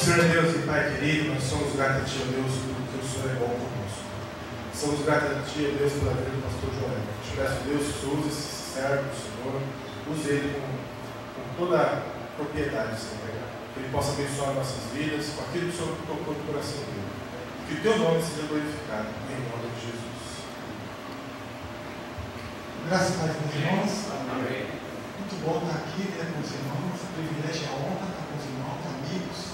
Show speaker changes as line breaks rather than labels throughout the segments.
Senhor Deus e Pai querido, nós somos gratos a Ti, ó Deus, porque o Senhor é bom conosco. Somos gratos a Ti, ó Deus, pela vida do pastor Joel. Te peço, Deus, que use esse servo do Senhor, use ele com toda a propriedade, Senhor. Que ele possa abençoar nossas vidas com aquilo que o Senhor tocou no coração dele. Que o Teu nome seja glorificado, em nome de Jesus.
Graças a Deus, meus irmãos.
Amém.
Muito bom estar aqui, com os irmãos. O privilégio e a honra estar com os irmãos, amigos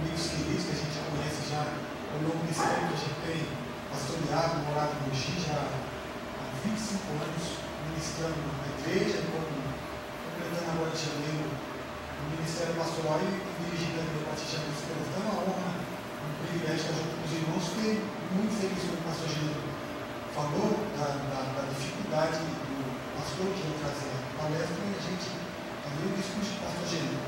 queridos que a gente já conhece já ao longo desse tempo que a gente tem pastoreado, morado no Mogi já há 25 anos, ministrando na igreja, completando agora em janeiro o ministério pastoral e dirigindo a igreja Batista de Esperança. Então é uma honra, um privilégio estar junto com os irmãos. Fiquei muito feliz com o pastor Gino falou da dificuldade do pastor que ia trazer a palestra e a gente fazia o discurso do pastor Gino.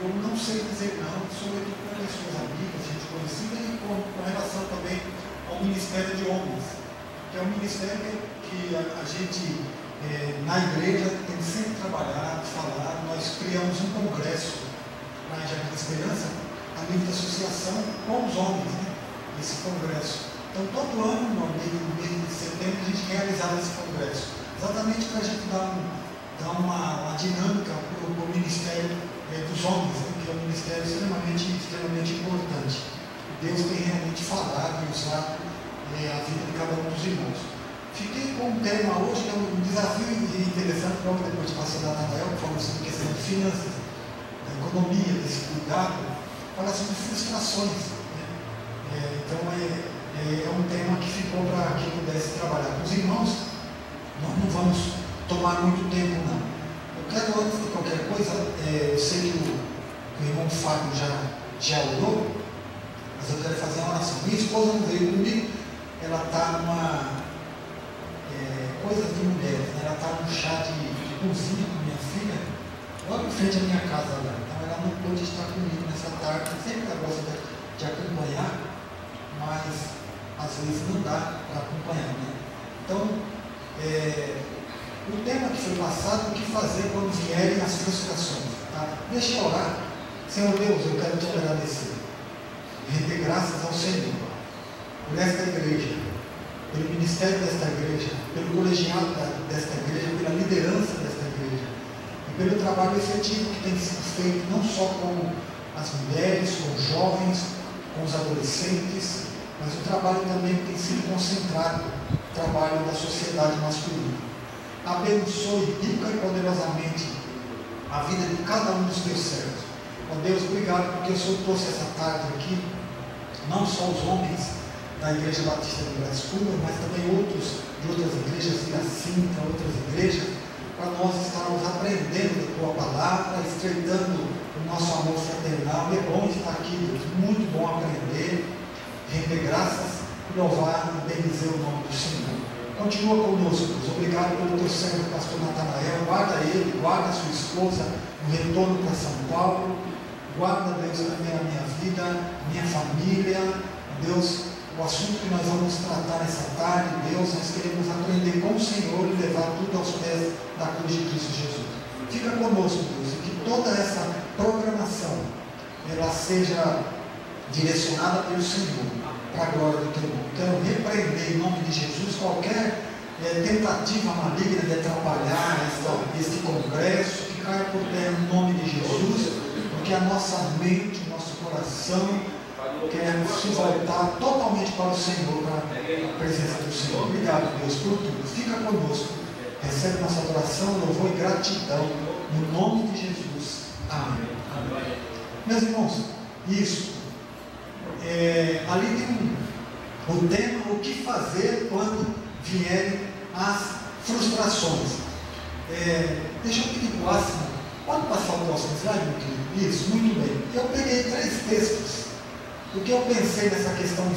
Eu não sei dizer não, sobretudo com pessoas amigas, gente conhecida, e com relação também ao Ministério de Homens, que é um ministério que a gente, na igreja, tem sempre trabalhado, falado. Nós criamos um congresso na Jardim da Esperança, a nível da associação com os homens, né? Esse congresso. Então, todo ano, no mês de setembro, a gente realizava esse congresso, exatamente para a gente dar uma dinâmica para o ministério dos homens, né, que é um ministério extremamente importante. Deus tem realmente falado e usado a vida de cada um dos irmãos. Fiquei com um tema hoje, que é um desafio interessante, logo depois de pastor Natanael, que falou sobre questão de finanças, da economia, desse cuidado, falar sobre frustrações. Né? Então é um tema que ficou para quem pudesse trabalhar com os irmãos. Nós não vamos tomar muito tempo, não. Eu quero, antes de qualquer coisa, eu sei que o irmão Fábio já orou, mas eu quero fazer uma oração. Minha esposa não veio comigo, ela está numa coisa de mulheres, né? Ela está num chá de cozinha com minha filha, logo em frente à minha casa lá. Então ela não pôde estar comigo nessa tarde, sempre ela gosta de acompanhar, mas às vezes não dá para acompanhar, né? Então, o tema que foi passado, o que fazer quando vierem as frustrações. Tá? Deixa eu orar. Senhor Deus, eu quero te agradecer. Render graças ao Senhor por esta igreja, pelo ministério desta igreja, pelo colegiado desta igreja, pela liderança desta igreja e pelo trabalho efetivo que tem sido feito, não só com as mulheres, com os jovens, com os adolescentes, mas o trabalho também que tem sido concentrado, o trabalho da sociedade masculina. Abençoe rica e poderosamente a vida de cada um dos teus servos. Ó Deus, obrigado porque o Senhor trouxe essa tarde aqui, não só os homens da Igreja Batista de Brás Cubas, mas também outros de outras igrejas, de Jacinta, outras igrejas, para nós estarmos aprendendo da tua palavra, estreitando o nosso amor fraternal. É bom estar aqui, Deus, muito bom aprender, render graças, louvar e bendizer o nome do Senhor. Continua conosco, Deus. Obrigado pelo teu servo, pastor Natanael. Guarda ele, guarda a sua esposa no retorno para São Paulo. Guarda, Deus, também a minha vida, a minha família. Deus, o assunto que nós vamos tratar nessa tarde, Deus, nós queremos aprender com o Senhor e levar tudo aos pés da cruz de Cristo Jesus. Fica conosco, Deus, e que toda essa programação ela seja direcionada pelo Senhor, para a glória do teu nome. Quero repreender em nome de Jesus qualquer tentativa maligna de atrapalhar este congresso, que caia por terra em nome de Jesus, porque a nossa mente, o nosso coração quer se voltar totalmente para o Senhor, para a presença do Senhor. Obrigado, Deus, por tudo. Fica conosco, recebe nossa adoração, louvor e gratidão, no nome de Jesus. Amém. Amém. Meus irmãos, isso. Ali tem o tema, o que fazer quando vierem as frustrações. Deixa eu pedir para o Asma, pode passar o próximo slide, meu querido? Isso, muito bem. Eu peguei 3 textos, porque eu pensei nessa questão de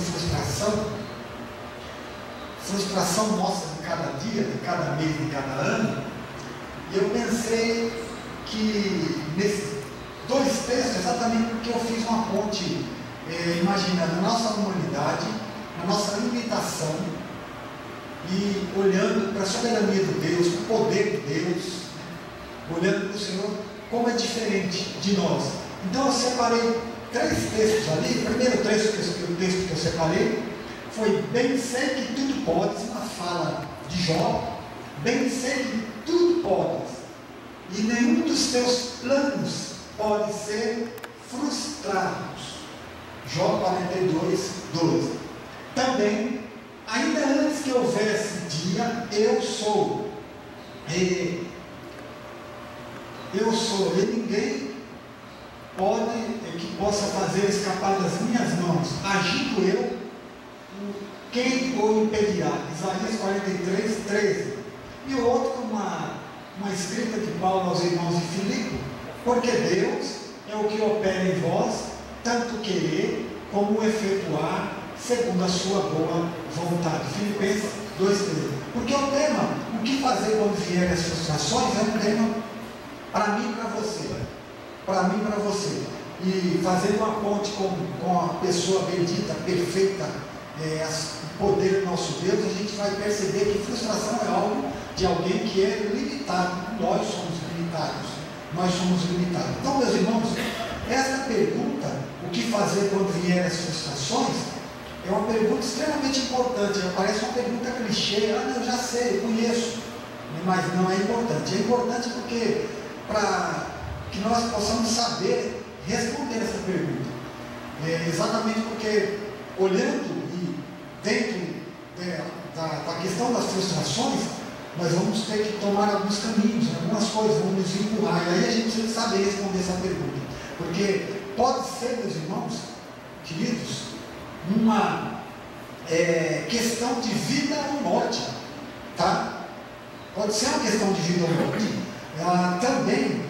frustração nossa de cada dia, de cada mês, de cada ano, e eu pensei que nesses 2 textos, exatamente porque eu fiz uma ponte imaginando a nossa humanidade, a nossa limitação e olhando para a soberania de Deus, para o poder de Deus, olhando para o Senhor, como é diferente de nós. Então eu separei três textos ali. O primeiro texto que eu separei foi: bem sei que tudo podes, uma fala de Jó. Bem sei que tudo podes, e nenhum dos teus planos pode ser frustrado. Jó 42, 12. Também, ainda antes que houvesse dia, eu sou. E ninguém pode que possa fazer escapar das minhas mãos. Agindo eu, quem o impedirá? Isaías 43, 13. E o outro, uma escrita de Paulo aos irmãos de Filipe: porque Deus é o que opera em vós, tanto querer como efetuar, segundo a sua boa vontade. Filipenses 2,13. Porque o tema, o que fazer quando vierem as frustrações, é um tema para mim e para você. Para mim e para você. E fazendo uma ponte com a pessoa bendita, perfeita, o poder do nosso Deus, a gente vai perceber que frustração é algo de alguém que é limitado. Nós somos limitados. Então, meus irmãos, essa pergunta, o que fazer quando vierem as frustrações, é uma pergunta extremamente importante. Parece uma pergunta clichê: não, eu já sei, eu conheço, mas não é importante. É importante porque, para que nós possamos saber responder essa pergunta. Exatamente porque, olhando e dentro da questão das frustrações, nós vamos ter que tomar alguns caminhos, algumas coisas, vamos nos empurrar, e aí a gente precisa saber responder essa pergunta. Porque pode ser, meus irmãos queridos, uma questão de vida ou morte, tá? Pode ser uma questão de vida ou morte. Também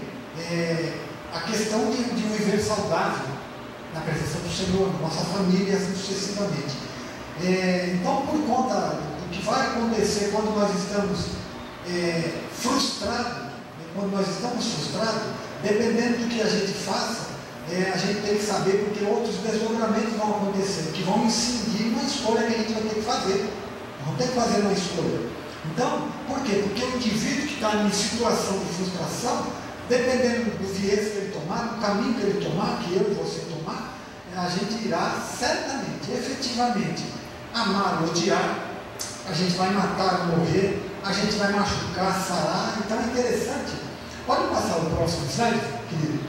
a questão de viver saudável na presença do Senhor, na nossa família, assim sucessivamente. Então, por conta do que vai acontecer quando nós estamos frustrados, dependendo do que a gente faça, a gente tem que saber, porque outros desdobramentos vão acontecer, que vão incidir uma escolha que a gente vai ter que fazer. Vamos ter que fazer uma escolha. Então, por quê? Porque o indivíduo que está em situação de frustração, dependendo do viés que ele tomar, do caminho que ele tomar, que eu e você tomar, a gente irá certamente, efetivamente, amar ou odiar, a gente vai matar ou morrer, a gente vai machucar, sarar. Então é interessante. Pode passar o próximo slide, querido?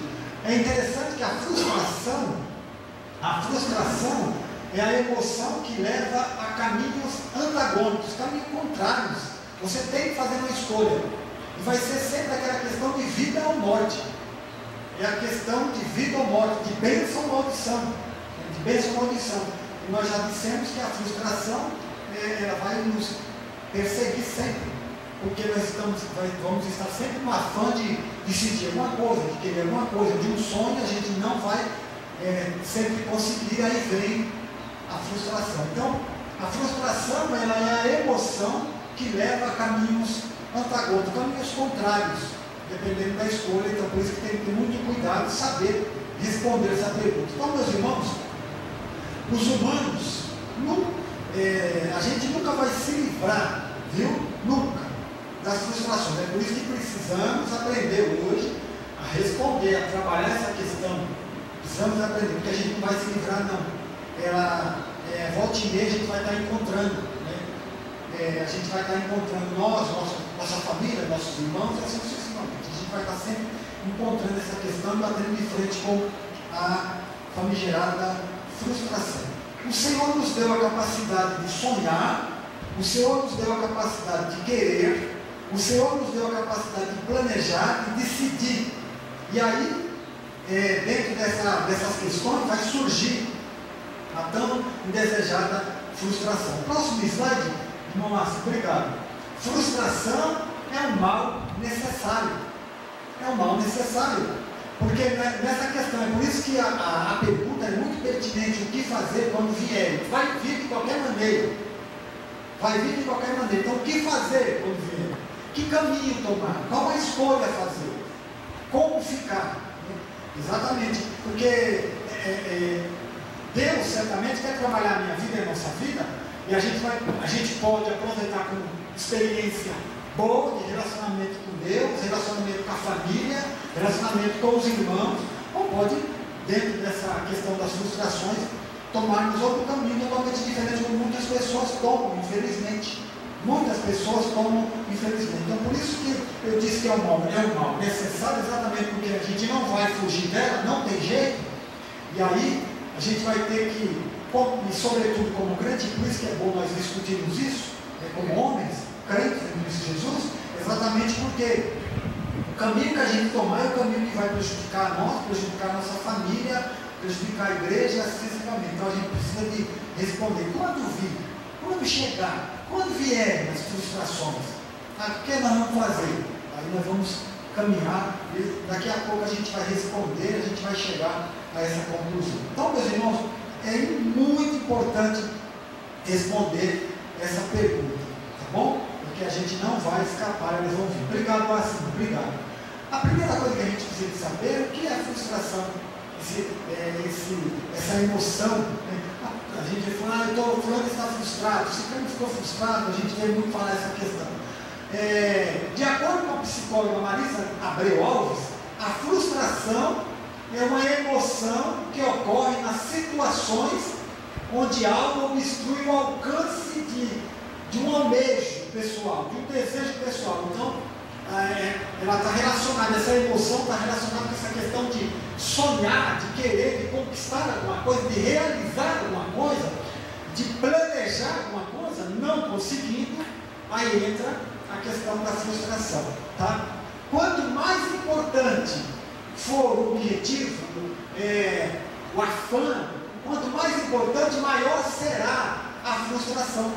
É interessante que a frustração é a emoção que leva a caminhos antagônicos, caminhos contrários. Você tem que fazer uma escolha. E vai ser sempre aquela questão de vida ou morte. É a questão de vida ou morte, de bênção ou maldição. De bênção ou maldição. E nós já dissemos que a frustração ela vai nos perseguir sempre. Porque nós vamos estar sempre no afã de decidir alguma coisa, de querer alguma coisa, de um sonho, a gente não vai sempre conseguir, aí vem a frustração. Então, a frustração ela é a emoção que leva a caminhos antagônicos, caminhos contrários, dependendo da escolha. Então, por isso que tem que ter muito cuidado de saber responder essa pergunta. Então, meus irmãos, os humanos, a gente nunca vai se livrar, viu? Nunca. Das frustrações. É por isso que precisamos aprender hoje a responder, a trabalhar essa questão. Precisamos aprender, porque a gente não vai se livrar, não. Volta e meia a gente vai estar encontrando, né? A gente vai estar encontrando nossa família, nossos irmãos, assim sucessivamente. A gente vai estar sempre encontrando essa questão e batendo de frente com a famigerada frustração. O Senhor nos deu a capacidade de sonhar, o Senhor nos deu a capacidade de querer, o Senhor nos deu a capacidade de planejar e decidir. E aí, dentro dessas questões, vai surgir a tão indesejada frustração. Próximo slide, irmão Márcio, obrigado. Frustração é um mal necessário. É um mal necessário. Porque nessa questão, é por isso que a pergunta é muito pertinente: o que fazer quando vier? Vai vir de qualquer maneira. Vai vir de qualquer maneira. Então, o que fazer quando vier? Que caminho tomar? Qual a escolha fazer? Como ficar? Exatamente, porque Deus certamente quer trabalhar a minha vida e a nossa vida, e a gente pode aproveitar com experiência boa de relacionamento com Deus, relacionamento com a família, relacionamento com os irmãos, ou pode dentro dessa questão das frustrações, tomarmos outro caminho totalmente diferente do que muitas pessoas tomam, infelizmente. Muitas pessoas tomam, infelizmente. Então, por isso que eu disse que é um mal necessário, exatamente porque a gente não vai fugir dela, não tem jeito. E aí, a gente vai ter que, e sobretudo como crente, por isso que é bom nós discutirmos isso, como homens, crentes em Cristo Jesus, exatamente porque o caminho que a gente tomar é o caminho que vai prejudicar a nós, prejudicar a nossa família, prejudicar a igreja e assim sucessivamente. Então, a gente precisa de responder. Quando chegar, quando vierem as frustrações, o que nós vamos fazer? Aí nós vamos caminhar, e daqui a pouco a gente vai responder, a gente vai chegar a essa conclusão. Então, meus irmãos, é muito importante responder essa pergunta, tá bom? Porque a gente não vai escapar, eles vão vir. Obrigado, Marcinho, obrigado. A primeira coisa que a gente precisa saber é o que é a frustração, essa emoção, né? A gente fala, o fulano está frustrado, se o fulano ficou frustrado, a gente vê muito falar essa questão. De acordo com a psicóloga Marisa Abreu Alves, a frustração é uma emoção que ocorre nas situações onde algo obstrui o alcance de um almejo pessoal, de um desejo pessoal. Então, ela está relacionada, essa emoção está relacionada com essa questão de sonhar, de querer, de conquistar alguma coisa, de realizar alguma coisa, de planejar alguma coisa, não conseguindo, aí entra a questão da frustração, tá? Quanto mais importante for o objetivo, o afã, quanto mais importante, maior será a frustração.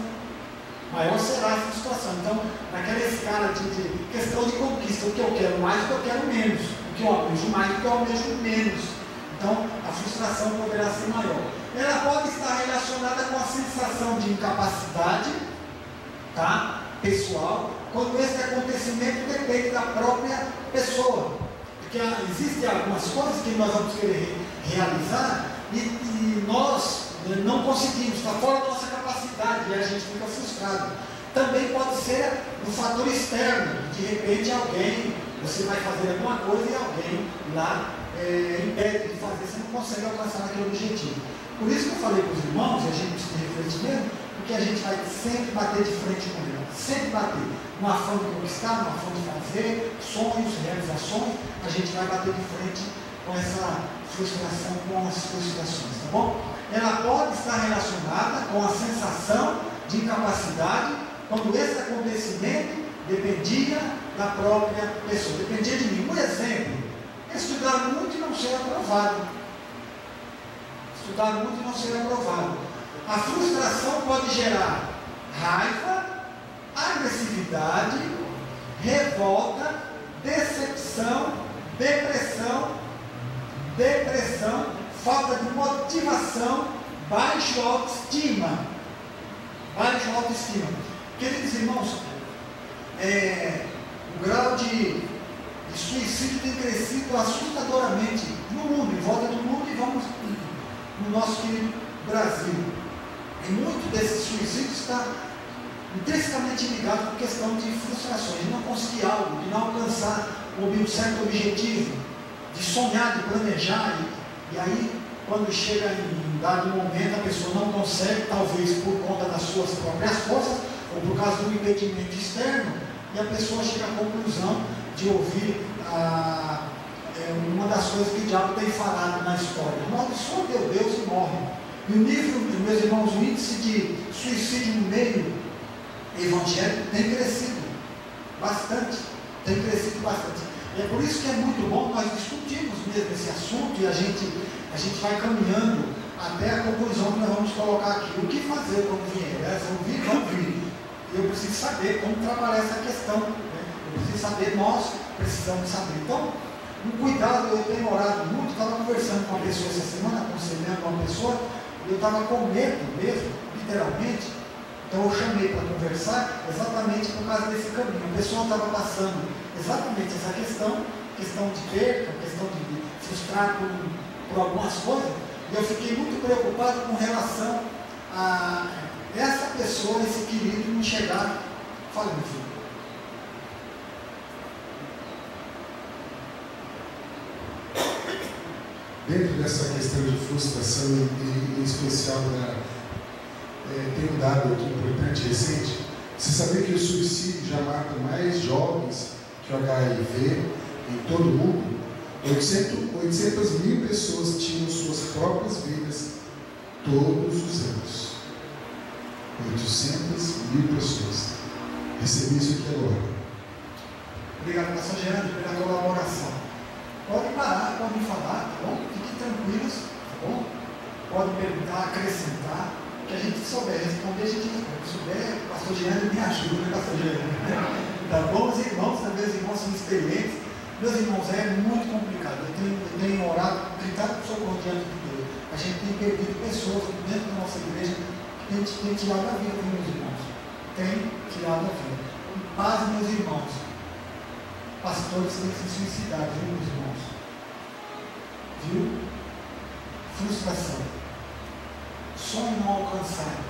Maior será a frustração. Então, naquela escala de questão de conquista, o que eu quero mais, o que eu quero menos, o que eu almejo mais, o que eu almejo menos. Então, a frustração poderá ser maior. Ela pode estar relacionada com a sensação de incapacidade, tá? Pessoal, quando esse acontecimento depende da própria pessoa. Porque existem algumas coisas que nós vamos querer realizar e nós não conseguimos, está fora da nossa capacidade e a gente fica frustrado. Também pode ser um fator externo, de repente alguém, você vai fazer alguma coisa e alguém lá impede de fazer, você não consegue alcançar aquele objetivo. Por isso que eu falei para os irmãos, e a gente precisa refletir mesmo, porque a gente vai sempre bater de frente com ele, sempre bater, no afã de conquistar, no afã de fazer, sonhos, realizações, a gente vai bater de frente com essa frustração, com as frustrações, tá bom? Ela pode estar relacionada com a sensação de incapacidade, quando esse acontecimento dependia da própria pessoa, dependia de mim. Um exemplo, estudar muito e não ser aprovado. Estudar muito e não ser aprovado. A frustração pode gerar raiva, agressividade, revolta, decepção, depressão, falta de motivação, baixa autoestima. Queridos irmãos, o grau de suicídio tem crescido assustadoramente no mundo, em volta do mundo, e vamos no nosso querido Brasil. E muito desses suicídios está intrinsecamente ligado com questão de frustrações, de não conseguir algo, de não alcançar um certo objetivo, de sonhar, de planejar, e aí, quando chega em dado momento, a pessoa não consegue, talvez por conta das suas próprias forças, ou por causa do impedimento externo, e a pessoa chega à conclusão de ouvir uma das coisas que o diabo tem falado na história: amaldiçoa teu Deus e morre. E o nível, meus irmãos, o índice de suicídio no meio evangélico tem crescido bastante. E é por isso que é muito bom nós discutirmos mesmo esse assunto, e a gente vai caminhando até a conclusão que nós vamos colocar aqui. O que fazer quando vier? Vão vir. Eu preciso saber como trabalhar essa questão, né? Eu preciso saber, nós precisamos saber. Então, um cuidado, eu tenho orado muito, estava conversando com uma pessoa essa semana, aconselhando uma pessoa, e eu estava com medo mesmo, literalmente. Então eu chamei para conversar exatamente por causa desse caminho. A pessoa estava passando exatamente essa questão de perca, questão de frustrar por algumas coisas, e eu fiquei muito preocupado com relação a essa pessoa, esse querido, não chegar. Fala, meu filho.
dentro dessa questão de frustração, em especial tem um dado aqui importante, recente, você sabia que o suicídio já mata mais jovens que o HIV em todo o mundo? 800 mil pessoas tinham suas próprias vidas todos os anos. 800 mil pessoas. Recebi isso aqui agora.
Obrigado, pastor Gerando, pela colaboração. Pode parar, pode falar, tá bom? Fiquem tranquilos, tá bom? Pode perguntar, acrescentar. Que a gente souber responder, a gente responde. Se souber, o pastor Gerando me ajuda, né, pastor Gerando? Tá bom, os irmãos, também os irmãos são experientes. Meus irmãos, é muito complicado. Eu tenho orado, gritado por socorro diante de Deus. A gente tem perdido pessoas dentro da nossa igreja que tem tirado a vida, viu, meus irmãos? Tem tirado a vida. Paz, meus irmãos. Pastores têm que se suicidar, viu, meus irmãos? Viu? Frustração. Sonho não alcançado.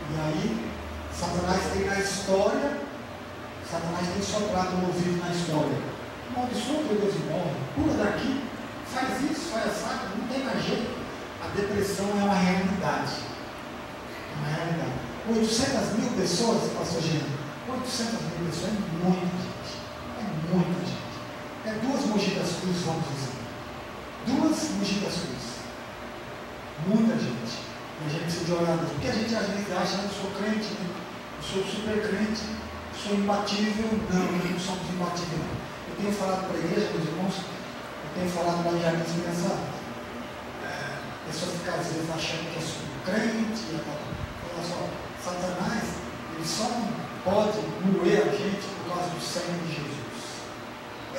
E aí, Satanás tem na história, Satanás tem soprado no ouvido na história. Amaldiçoa Deus e morre, pula daqui, faz isso, faz essa, não tem mais jeito. A depressão é uma realidade. É uma realidade. 800 mil pessoas, pastor Gino, 800 mil pessoas é muita gente. É muita gente. É 2 Mogi das Cruzes, vamos dizer. 2 Mogi das Cruzes. Muita gente. E a gente precisa de orar, porque a gente às vezes acha, eu sou crente, né? Eu sou super crente, sou imbatível. Não somos imbatíveis. Não. Eu tenho falado para a igreja, meus irmãos, eu tenho falado para a Jardim Esperança. A pessoa fica às vezes achando que eu sou crente, olha só, Satanás, ele só não pode moer a gente por causa do sangue de Jesus.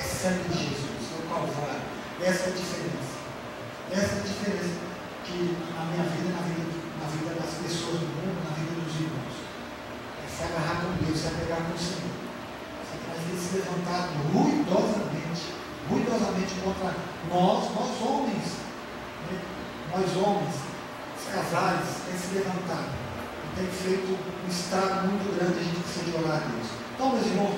É sangue de Jesus, é o Calvário. Essa é a diferença. Essa é a diferença que na minha vida, na vida das pessoas do mundo, na vida dos irmãos, é se agarrar com Deus, se apegar com o Senhor. Satanás tem se levantado ruidosamente contra nós homens, né? Nós homens, os casais, têm se levantado e têm feito um estrago muito grande. A gente precisa de orar a Deus. Então, meus irmãos,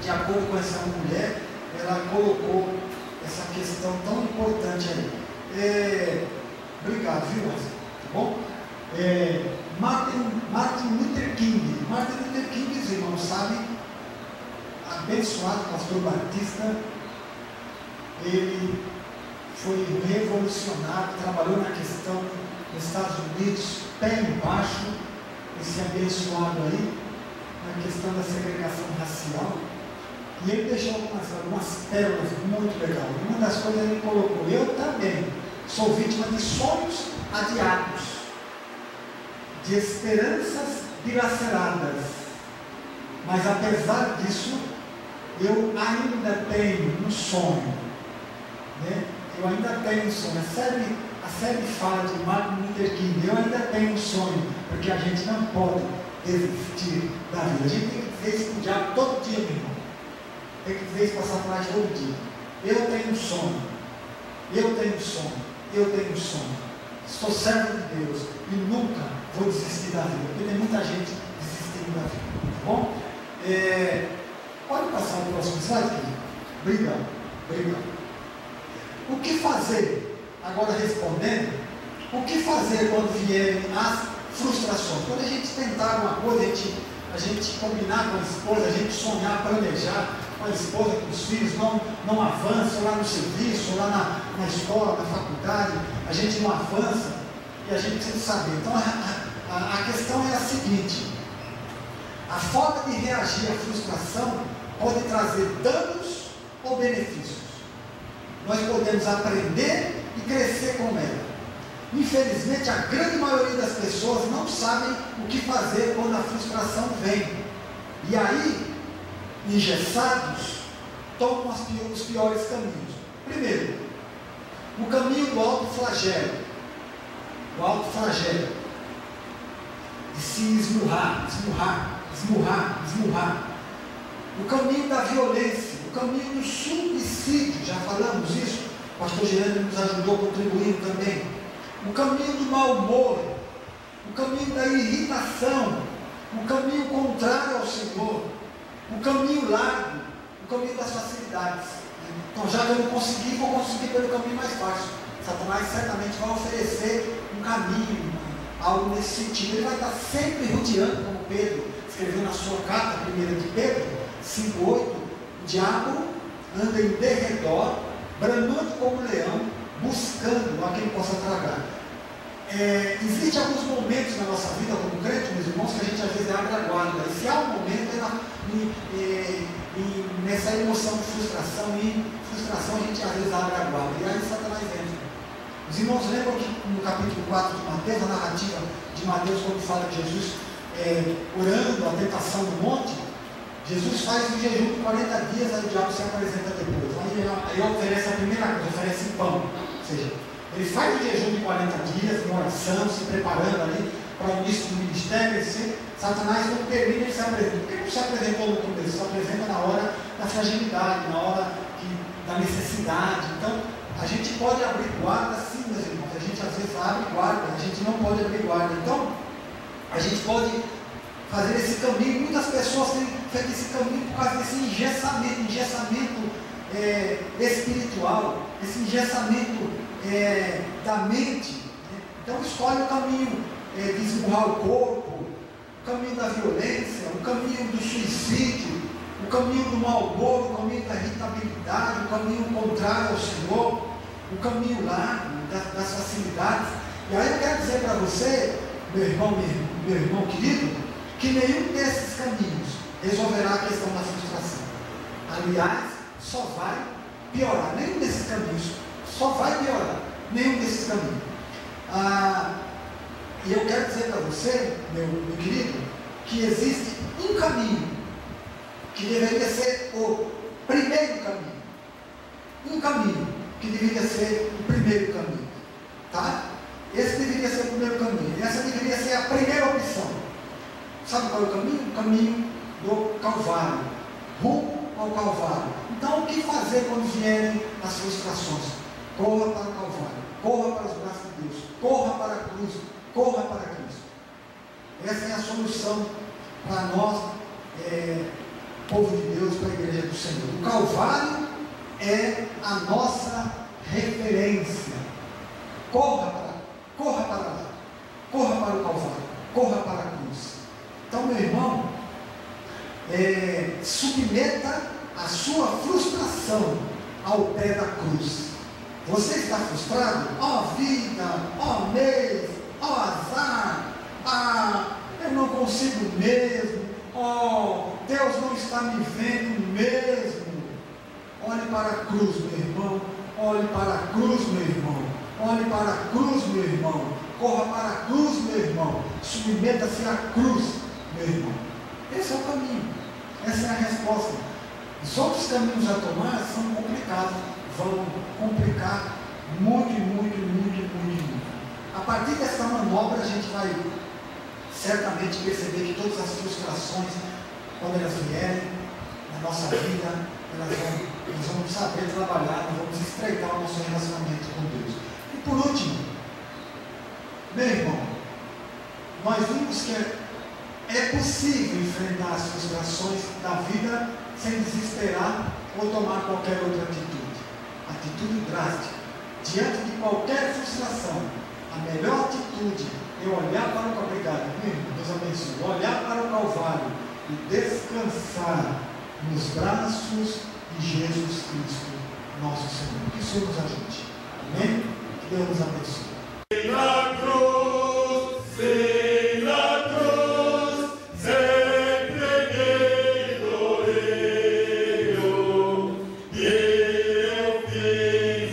de acordo com essa mulher, ela colocou essa questão tão importante aí. Obrigado, viu, Wesley? Tá bom? Martin Luther King. Martin Luther King, os irmãos sabem, abençoado pastor batista, ele foi um revolucionário, trabalhou na questão nos Estados Unidos, pé embaixo, esse abençoado aí, na questão da segregação racial. E ele deixou algumas pérolas muito legais. Uma das coisas ele colocou: eu também sou vítima de sonhos adiados, de esperanças dilaceradas, mas apesar disso, eu ainda tenho um sonho, né? Eu ainda tenho um sonho. A série fala de Martin Luther King. Eu ainda tenho um sonho, porque a gente não pode desistir da vida. A gente tem que dizer isso para o diabo todo dia, meu irmão. Tem que dizer isso para Satanás todo dia. Eu tenho um sonho. Eu tenho um sonho. Eu tenho um sonho. Sou servo de Deus e nunca vou desistir da vida, porque tem muita gente desistindo da vida. Tá bom? Pode passar o próximo slide, querido? Obrigado. O que fazer? Agora respondendo, o que fazer quando vierem as frustrações? Quando a gente tentar alguma coisa, a gente combinar com a esposa, a gente sonhar, planejar com a esposa, com os filhos, não avança lá no serviço, lá na escola, na faculdade, a gente não avança e a gente precisa saber. Então a questão é a seguinte: a forma de reagir à frustração pode trazer danos ou benefícios. Nós podemos aprender e crescer com ela. Infelizmente, a grande maioria das pessoas não sabem o que fazer quando a frustração vem. E aí, engessados, tomam os piores caminhos. Primeiro, o caminho do autoflagelo. O autoflagelo. De se esmurrar. O caminho da violência. O caminho do suicídio. Já falamos isso. O pastor Gerando nos ajudou contribuindo também. O caminho do mau humor. O caminho da irritação. O caminho contrário ao Senhor. O caminho largo. O caminho das facilidades. Então, já que eu não consegui, vou conseguir pelo caminho mais fácil. Satanás certamente vai oferecer um caminho, algo nesse sentido. Ele vai estar sempre rodeando, como Pedro escreveu na sua carta, 1 de Pedro 5,8, o diabo anda em derredor, bramando como leão, buscando a quem possa tragar. Existem alguns momentos na nossa vida como crente, meus irmãos, que a gente às vezes abre a guarda. E se há um momento nessa emoção de frustração, a gente às vezes abre a guarda. E aí Satanás entra. Os irmãos lembram que no capítulo 4 de Mateus, a narrativa de Mateus, quando fala de Jesus orando a tentação no monte, Jesus faz um jejum de 40 dias, aí o diabo se apresenta depois. Aí ele oferece a primeira coisa, oferece pão. Ou seja, ele faz o jejum de 40 dias, uma oração, se preparando ali para o início do ministério. Satanás não termina, ele se apresenta. Por que ele não se apresentou no começo? Se apresenta na hora da fragilidade, na hora da necessidade. Então, a gente pode abrir guarda sim, meus irmãos. A gente às vezes abre guarda, a gente não pode abrir guarda. Então, a gente pode fazer esse caminho. Muitas pessoas têm feito esse caminho por causa desse engessamento espiritual, esse engessamento da mente. Então, escolhe o caminho de esmurrar o corpo, o caminho da violência, o caminho do suicídio, o caminho do mau humor, o caminho da irritabilidade, o caminho contrário ao Senhor, o caminho largo das facilidades. E aí eu quero dizer para você, meu irmão querido, que nenhum desses caminhos resolverá a questão da frustração. Aliás, só vai piorar. Nenhum desses caminhos só vai piorar. Nenhum desses caminhos. E eu quero dizer para você, meu querido, que existe um caminho que deveria ser o primeiro caminho. Um caminho que deveria ser o primeiro caminho. Tá? Esse deveria ser o primeiro caminho. Essa deveria ser a primeira opção. Sabe qual é o caminho? O caminho do Calvário. Rumo ao Calvário. Então, o que fazer quando vierem as frustrações? Corra para o Calvário. Corra para os braços de Deus. Corra para a cruz. Corra para Cristo. Essa é a solução para nós, povo de Deus, para a igreja do Senhor. O Calvário é a nossa referência. Corra para lá. Corra para o Calvário. Corra para a cruz. Então, meu irmão, submeta a sua frustração ao pé da cruz. Você está frustrado? Vida, mês, azar, eu não consigo mesmo, Deus não está me vendo mesmo. Olhe para a cruz, meu irmão. Olhe para a cruz, meu irmão. Olhe para a cruz, meu irmão. Corra para a cruz, meu irmão. Submeta-se à cruz, meu irmão. Esse é o caminho. Essa é a resposta. Os outros caminhos a tomar são complicados. Vão complicar muito. A partir dessa manobra, a gente vai certamente perceber que todas as frustrações, quando elas vierem na nossa vida, nós vamos saber trabalhar, nós vamos estreitar o nosso relacionamento com Deus. E por último, meu irmão, nós vimos que é possível enfrentar as frustrações da vida sem desesperar ou tomar qualquer outra atitude drástica. Diante de qualquer frustração, a melhor atitude é olhar para o obrigado, Deus abençoe, olhar para o Calvário e descansar nos braços de Jesus Cristo, nosso Senhor. Que o Senhor nos ajude. Amém? Que Deus nos abençoe.
Na cruz, sim, na cruz, sempre ignorei e eu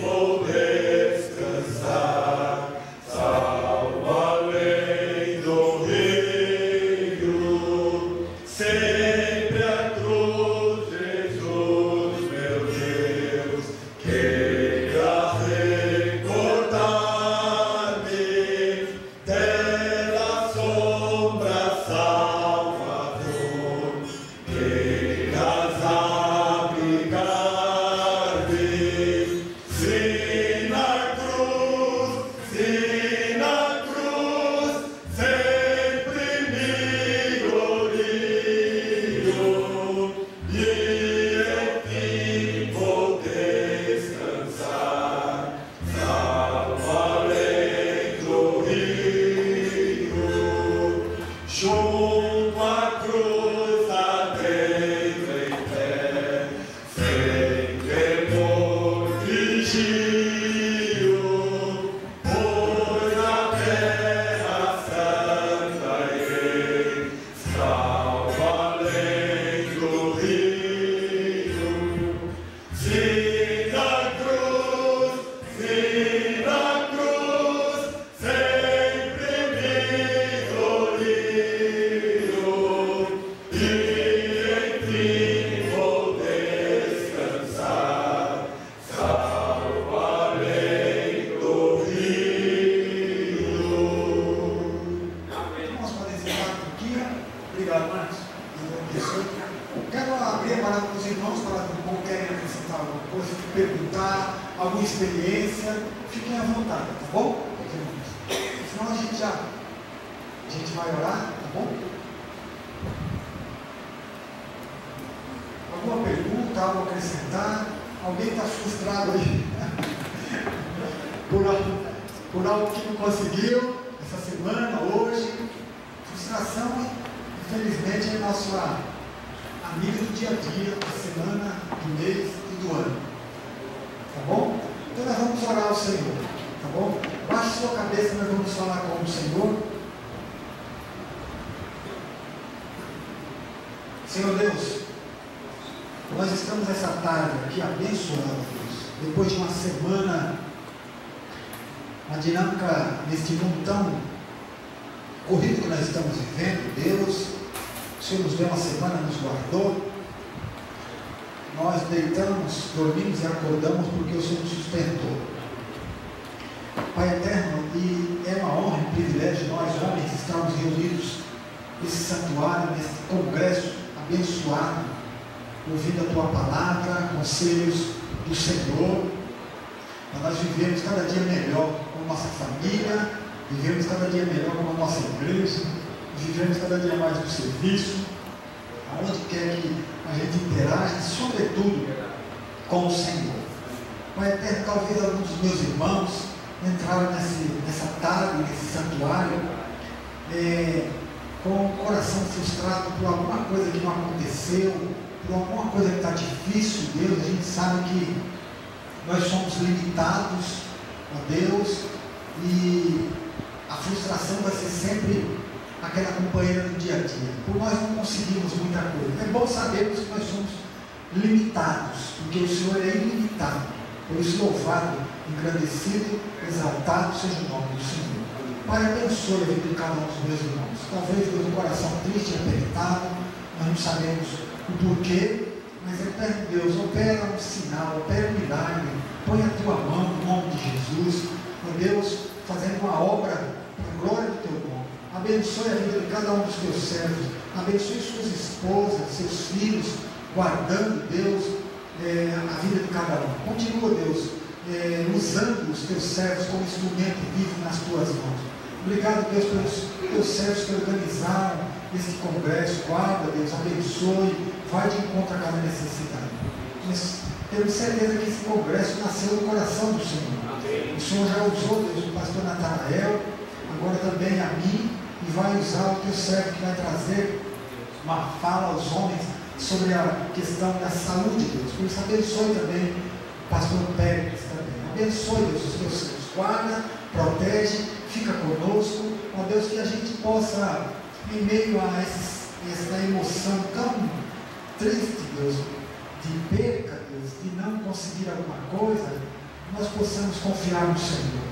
vou descansar, salvo além do rio, sempre a cruz, Jesus, meu Deus, queira recordar.
alguma coisa, perguntar, alguma experiência, fiquem à vontade, tá bom? Senão a gente vai orar, tá bom? Alguma pergunta, algo a acrescentar? Alguém está frustrado aí por algo que não conseguiu essa semana, hoje? Frustração, infelizmente, é nossa amiga do dia a dia, da semana, do mês e do ano. Tá bom? Então nós vamos orar ao Senhor. Tá bom? Baixe sua cabeça, nós vamos falar com o Senhor. Senhor Deus, nós estamos essa tarde aqui abençoados, Deus. Depois de uma semana, uma dinâmica neste mundo tão corrido que nós estamos vivendo, Deus, o Senhor nos deu uma semana, nos guardou. Nós deitamos, dormimos e acordamos porque o Senhor nos sustentou. Pai eterno, e é uma honra e um privilégio nós, homens, estarmos reunidos nesse santuário, nesse congresso abençoado, ouvindo a Tua palavra, conselhos do Senhor, para nós vivermos cada dia melhor com a nossa família, vivemos cada dia melhor com a nossa igreja, vivemos cada dia mais no serviço, aonde quer que a gente interaja, sobretudo com o Senhor. Pai eterno, talvez alguns dos meus irmãos entraram nessa tarde, nesse santuário, com o coração frustrado por alguma coisa que não aconteceu, por alguma coisa que está difícil, Deus. A gente sabe que nós somos limitados, ó Deus, e a frustração vai ser sempre aquela companheira do dia a dia. Por nós não conseguimos muita coisa. É bom sabermos que nós somos limitados, porque o Senhor é ilimitado. Por isso, louvado, engrandecido, exaltado seja o nome do Senhor. Pai, abençoe a vida de cada um dos meus irmãos. Talvez Deus, um coração triste e apertado, nós não sabemos o porquê, mas eterno Deus, opera um sinal, opera um milagre, põe a tua mão no nome de Jesus, ó Deus, fazendo uma obra para a glória do teu nome. Abençoe a vida de cada um dos teus servos, abençoe suas esposas, seus filhos, guardando, Deus, a vida de cada um. Continua, Deus, usando os teus servos como instrumento vivo nas tuas mãos. Obrigado, Deus, pelos teus servos que organizaram esse congresso. Guarda, Deus, abençoe, vai de encontro a cada necessidade. Mas temos certeza que esse congresso nasceu no coração do Senhor. O Senhor já usou, Deus, o pastor Natanael, agora também a mim, e vai usar o teu servo que vai trazer uma fala aos homens sobre a questão da saúde, Deus. Por isso, abençoe também o pastor Pérez também. Abençoe, Deus, os teus servos. Guarda, protege, fica conosco. Ó Deus, que a gente possa, em meio a essa emoção tão triste, Deus, de perca, Deus, de não conseguir alguma coisa, nós possamos confiar no Senhor.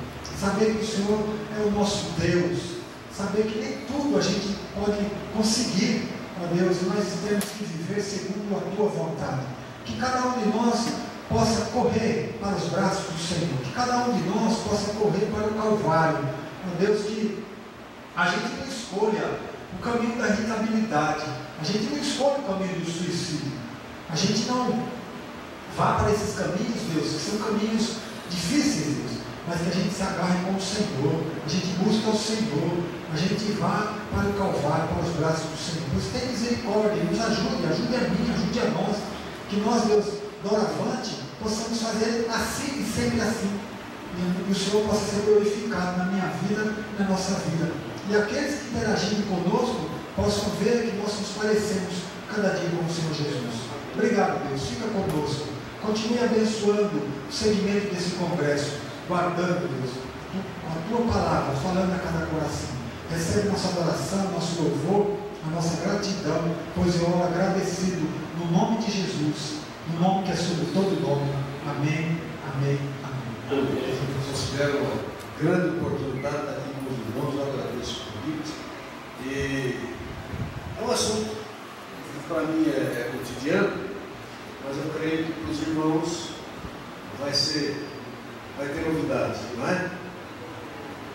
Saber que o Senhor é o nosso Deus. Saber que nem tudo a gente pode conseguir, ó Deus, nós temos que viver segundo a tua vontade. Que cada um de nós possa correr para os braços do Senhor. Que cada um de nós possa correr para o Calvário. Ó Deus, que a gente não escolha o caminho da irritabilidade. A gente não escolhe o caminho do suicídio. A gente não vá para esses caminhos, Deus, que são caminhos difíceis, Deus, mas que a gente se agarre com o Senhor, a gente busca o Senhor, a gente vá para o Calvário, para os braços do Senhor. Deus, tem misericórdia, nos ajude a mim, ajude a nós, que nós, Deus, doravante, possamos fazer assim e sempre assim, e o Senhor possa ser glorificado na minha vida, na nossa vida, e aqueles que interagirem conosco possam ver que nós nos parecemos cada dia com o Senhor Jesus. Obrigado, Deus, fica conosco, continue abençoando o segmento desse congresso, guardando, Deus, a tua palavra, falando a cada coração. Recebe nossa adoração, nosso louvor, a nossa gratidão, pois eu oro agradecido no nome de Jesus, no nome que é sobre todo nome. Amém, amém, amém.
Eu considero uma grande oportunidade estar aqui com os irmãos, eu agradeço o convite. E é um assunto que para mim é cotidiano, mas eu creio que para os irmãos vai ter novidades, não é?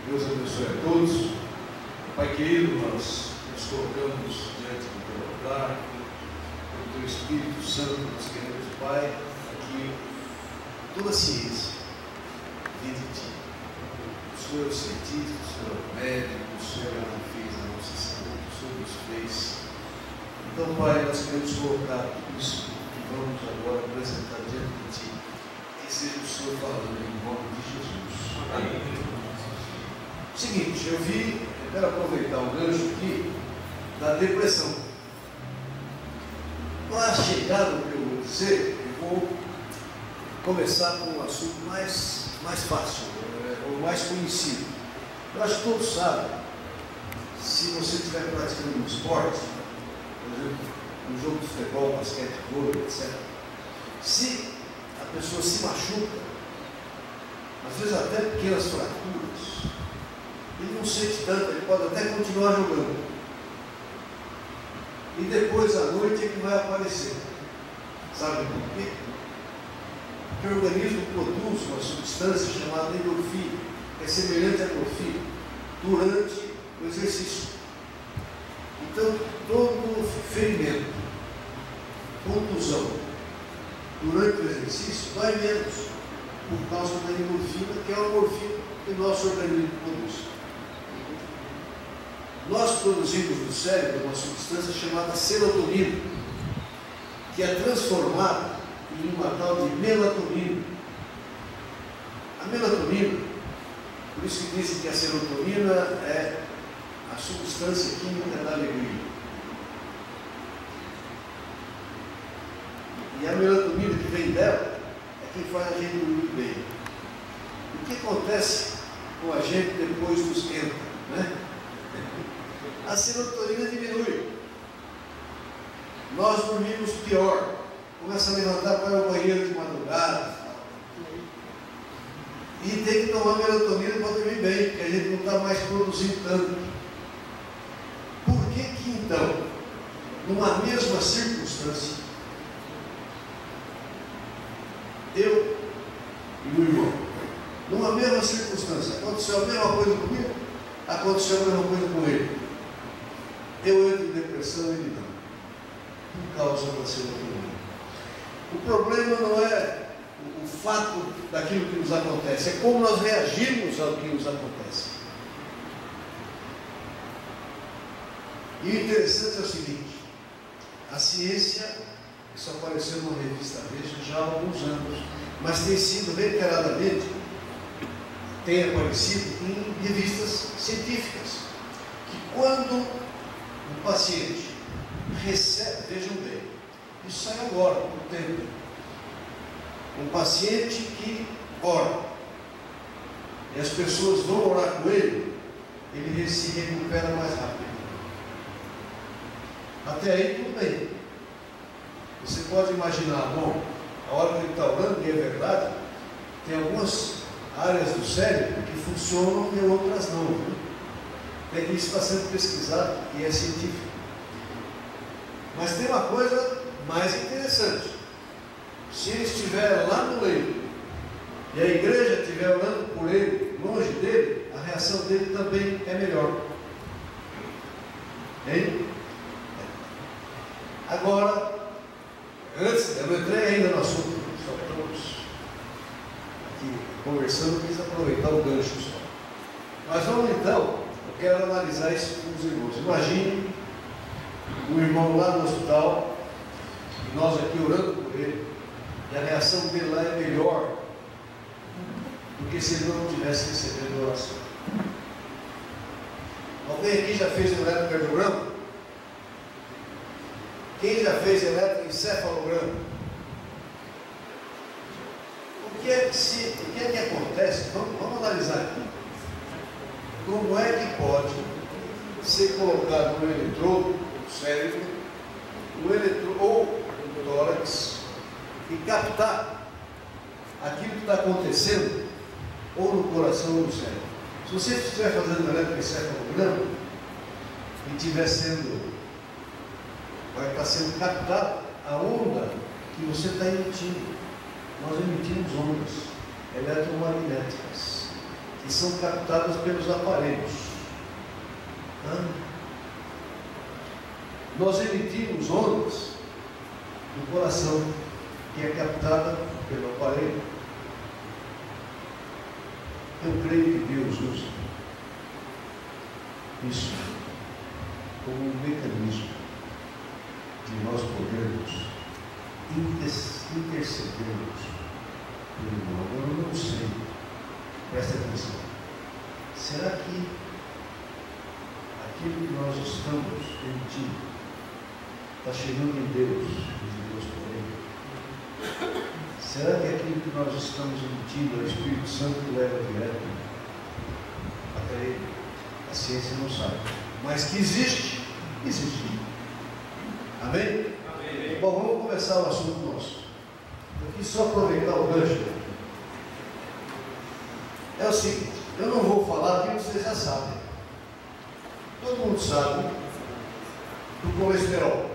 Deus abençoe a todos. Pai querido, nós nos colocamos diante do teu altar, do teu Espírito Santo, nós queremos, Pai, aqui toda a ciência vem de ti. O Senhor é o cientista, o Senhor é o médico, o Senhor é o fez a nossa saúde, o Senhor nos fez. Então, Pai, nós queremos colocar tudo isso que vamos agora apresentar diante de ti. Que seja o Senhor falando em nome de Jesus. Amém. Seguinte, eu quero aproveitar o gancho aqui da depressão. Para chegar no que eu vou dizer, eu vou começar com um assunto mais fácil, ou mais conhecido. Eu acho que todos sabem, se você estiver praticando um esporte, por exemplo, um jogo de futebol, basquete, vôlei, etc. Se a pessoa se machuca, às vezes até pequenas fraturas, ele não sente tanto, ele pode até continuar jogando. E depois à noite é que vai aparecer. Sabe por quê? Porque o organismo produz uma substância chamada endorfina, que é semelhante à morfina, durante o exercício. Então, todo ferimento, contusão, durante o exercício, vai menos, por causa da endorfina, que é a morfina que o nosso organismo produz. Nós produzimos no cérebro uma substância chamada serotonina, que é transformada em uma tal de melatonina. A melatonina, por isso que dizem que a serotonina é a substância química da alegria. E a melatonina que vem dela é quem faz a gente dormir bem. O que acontece com a gente depois do esquenta, né? A serotonina diminui. Nós dormimos pior. Começa a levantar para ir ao banheiro de madrugada. E tem que tomar melatonina para dormir bem, porque a gente não está mais produzindo tanto. Por que então, numa mesma circunstância, eu e o irmão, numa mesma circunstância, aconteceu a mesma coisa comigo, aconteceu a mesma coisa com ele. Eu entro em depressão e ele não, por causa da serotonina. O problema não é o fato daquilo que nos acontece, é como nós reagimos ao que nos acontece. E o interessante é o seguinte: a ciência, isso apareceu numa revista Veja já há alguns anos, mas tem sido reiteradamente, tem aparecido em revistas científicas, que quando o paciente recebe, vejam bem, isso sai agora, por tempo. Um paciente que ora, e as pessoas vão orar com ele, ele se recupera mais rápido. Até aí tudo bem. Você pode imaginar, bom, a hora que ele está orando, e é verdade, tem algumas áreas do cérebro que funcionam e outras não. Viu? É que isso está sendo pesquisado e é científico. Mas tem uma coisa mais interessante. Se ele estiver lá no leito e a igreja estiver orando por ele, longe dele, a reação dele também é melhor. Hein? Agora, antes, eu não entrei ainda no assunto, só estamos aqui conversando, quis aproveitar o gancho só. Mas vamos então, eu quero analisar isso com os irmãos. Imagine um irmão lá no hospital, e nós aqui orando por ele, e a reação dele lá é melhor do que se ele não tivesse recebido oração. Alguém aqui já fez um eletrocardiograma? Quem já fez eletroencefalograma? O que é que acontece? Vamos analisar aqui. Como é que pode ser colocado um eletrodo no cérebro, ou no tórax, e captar aquilo que está acontecendo, ou no coração ou no cérebro? Se você estiver fazendo um eletroencefalograma e estiver vai estar sendo captada a onda que você está emitindo. Nós emitimos ondas eletromagnéticas que são captadas pelos aparelhos. Nós emitimos ondas do coração que é captada pelo aparelho. Eu creio que Deus usa isso como um mecanismo de nós podermos intercedermos pelo irmão. Eu não sei, presta atenção. Será que aquilo que nós estamos emitindo está chegando em Deus e de Deus por ele? Será que aquilo que nós estamos emitindo é o Espírito Santo que leva direto até ele? A ciência não sabe. Mas que existe, existe. Amém? Amém. Bom, vamos começar o assunto nosso. Eu quis só aproveitar o gancho. É o seguinte, eu não vou falar que vocês já sabem. Todo mundo sabe do colesterol,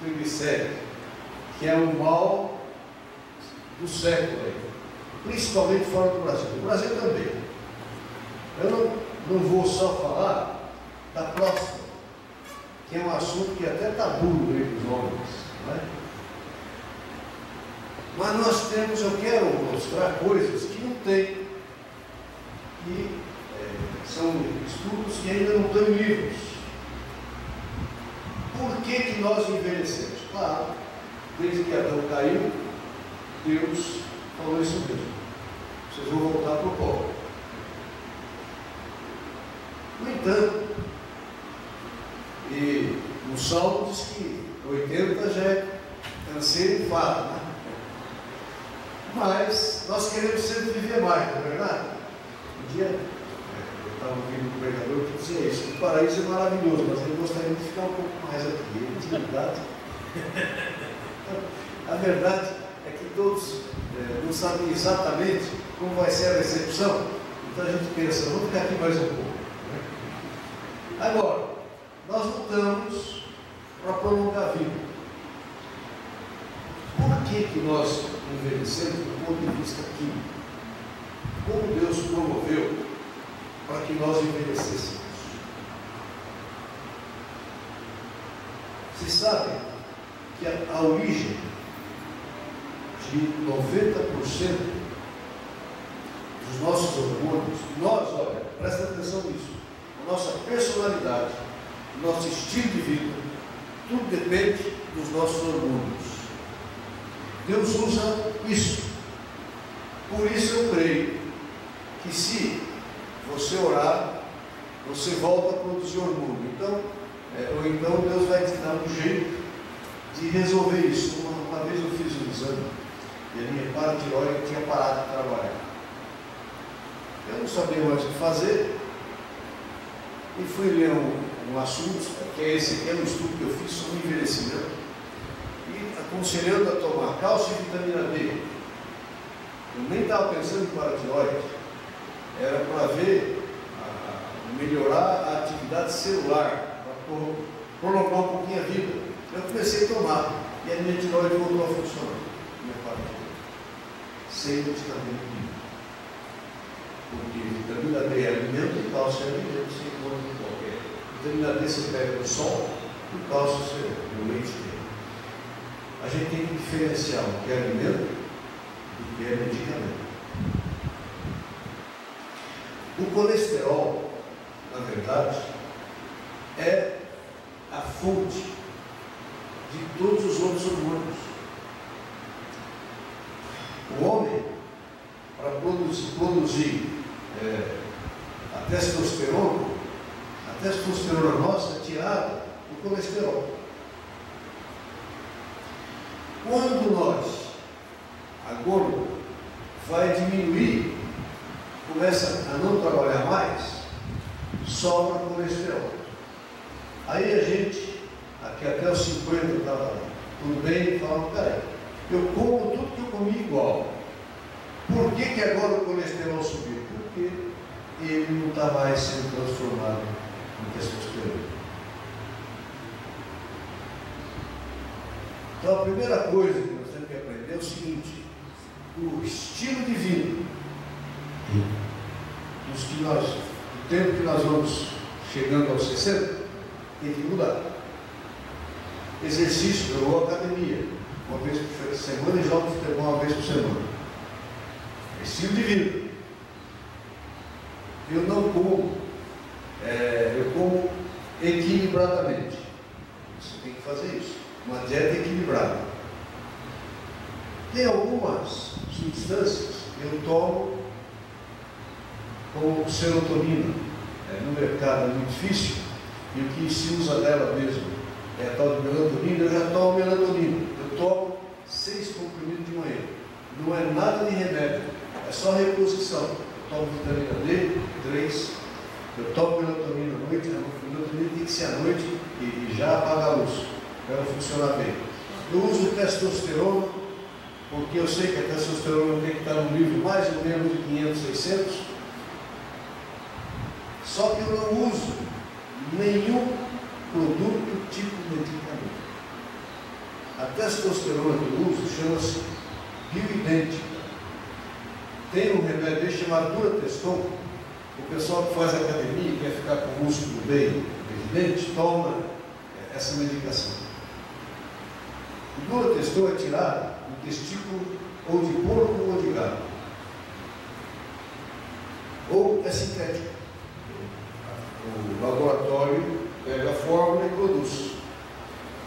triglicéridos, que é o mal do século aí, principalmente fora do Brasil. No Brasil também. Eu não vou só falar da próstata, que é um assunto que é até tabu entre os homens, não é? Mas nós temos, eu quero mostrar coisas que não tem, que são estudos que ainda não estão em livros. Por que nós envelhecemos? Claro, desde que Adão caiu, Deus falou isso mesmo. Vocês vão voltar para o pó. No entanto, e no Salmo diz que 80 já é canseiro e fato, né? Mas nós queremos sempre viver mais, não é verdade? Um dia eu estava ouvindo um pregador que dizia isso: o paraíso é maravilhoso, mas ele gostaria de ficar um pouco mais aqui. Intimidade. A verdade é que todos não sabem exatamente como vai ser a recepção, então a gente pensa, vamos ficar aqui mais um pouco. Agora, nós lutamos para prolongar a vida. Por que nós envelhecemos do ponto de vista químico? Como Deus promoveu para que nós envelhecêssemos? Vocês sabem que a origem de 90% dos nossos hormônios, olha, presta atenção nisso, a nossa personalidade, o nosso estilo de vida, tudo depende dos nossos hormônios. Deus usa isso. Por isso eu creio que se você orar, você volta a produzir hormônio. Ou então Deus vai te dar um jeito de resolver isso. Uma vez eu fiz um exame e a minha paratireoide tinha parado de trabalhar. Eu não sabia mais o que fazer e fui ler um assunto, que é esse aqui, é um estudo que eu fiz sobre envelhecimento, e aconselhando a tomar cálcio e vitamina D. Eu nem estava pensando em paratireoide, era para ver, melhorar a atividade celular, para prolongar um pouquinho a vida. Eu comecei a tomar e a minha tireoide voltou a funcionar. Minha paratireoide. Sem medicamento nenhum. Porque vitamina D é alimento e cálcio é alimento, sem encontro qualquer. Vitamina D você pega no sol, e o cálcio você no leite dele. A gente tem que diferenciar o que é alimento do que é medicamento. O colesterol, na verdade, é a fonte de todos os outros hormônios. O homem, para produzir a testosterona nossa é tirada do colesterol. Quando a gônada vai diminuir, começa a não trabalhar mais, sobra colesterol. Aí a gente, aqui até os 50 estava tudo bem, falava, peraí, eu como tudo que eu comi igual. Por que agora o colesterol subiu? Porque ele não está mais sendo transformado em testosterona. Então a primeira coisa que nós temos que aprender é o seguinte: o estilo de vida, o tempo que nós vamos chegando aos 60, tem que mudar. Exercício, eu vou à academia uma vez por semana e jogo futebol uma vez por semana. Estilo de vida. eu não como, eu como equilibradamente. Você tem que fazer isso, uma dieta equilibrada. Tem algumas substâncias que eu tomo como serotonina. No mercado é muito difícil, e o que se usa dela mesmo é a tal de melatonina. Eu já tomo melatonina. Eu tomo 6 comprimidos de manhã. Não é nada de remédio, é só reposição. Eu tomo vitamina D, 3. Eu tomo melatonina à noite. A melatonina tem que ser à noite e já apaga a luz, para ela funcionar bem. Eu uso testosterona, porque eu sei que a testosterona tem que estar no nível mais ou menos de 500, 600. Só que eu não uso nenhum produto tipo medicamento. A testosterona que eu uso chama-se bioidêntica. Tem um remédio chamado Durateston. O pessoal que faz academia e quer ficar com o músculo bem evidente, toma essa medicação. O Durateston é tirado do testículo ou de porco ou de gado. Ou é sintético. O laboratório pega a fórmula e produz.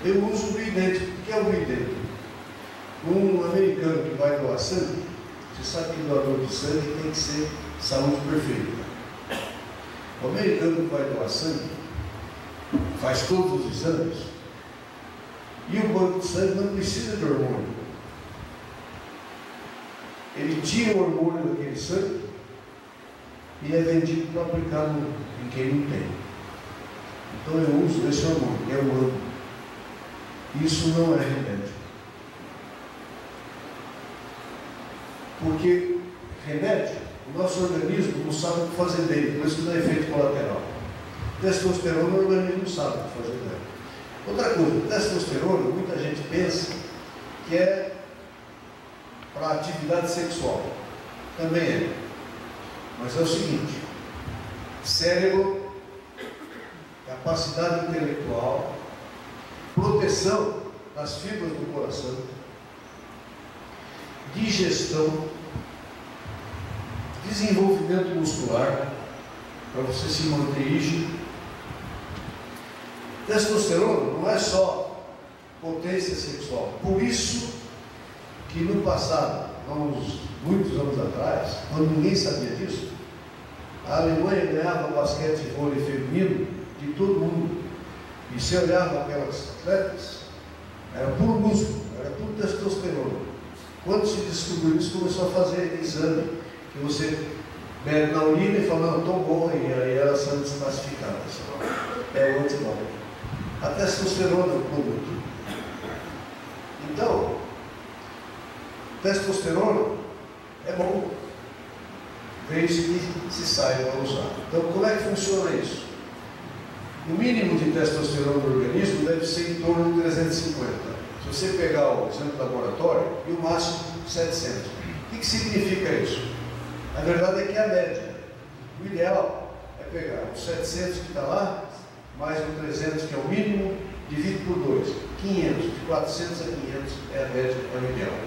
Eu uso o bioidêntico. O que é o bioidêntico? Um americano que vai doar sangue, você sabe que doador de sangue tem que ser saúde perfeita. O americano que vai doar sangue faz todos os exames e o banco de sangue não precisa de hormônio. Ele tira o hormônio daquele sangue e é vendido para aplicar em quem não tem. Então eu uso esse hormônio, que é o ano. Isso não é remédio. Porque remédio, o nosso organismo não sabe o que fazer dele, por isso que dá efeito colateral. Testosterona, o organismo não sabe o que fazer dele. Outra coisa, testosterona, muita gente pensa que é para atividade sexual. Também é. Mas é o seguinte: cérebro, capacidade intelectual, proteção das fibras do coração, digestão, desenvolvimento muscular, para você se manter rígido. Testosterona não é só potência sexual. Por isso que no passado, há muitos anos atrás, quando ninguém sabia disso, a Alemanha ganhava basquete e vôlei feminino de todo mundo. E se olhava aquelas atletas, era puro músculo, era tudo testosterona. Quando se descobriu isso, começou a fazer exame, que você mede na urina e fala, não, estou bom, e aí elas são desclassificadas. É o antimal. A testosterona é um produto. Então, testosterona é bom, desde que se saiba usar. Então, como é que funciona isso? O mínimo de testosterona no organismo deve ser em torno de 350. Se você pegar o exame do laboratório, e o máximo 700. O que significa isso? A verdade é que é a média. O ideal é pegar os 700 que está lá, mais o 300 que é o mínimo, divide por 2. 500, de 400 a 500 é a média, é o ideal.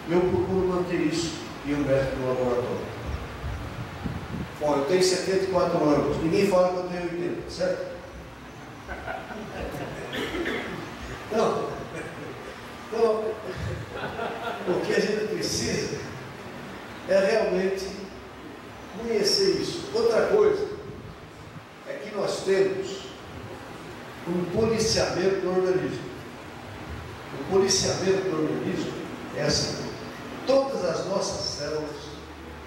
Eu procuro manter isso e o método do laboratório. Bom, eu tenho 74 anos, ninguém fala que eu tenho 80, certo? Então, o que a gente precisa é realmente conhecer isso. Outra coisa é que nós temos um policiamento do organismo. O policiamento do organismo é assim: todas as nossas células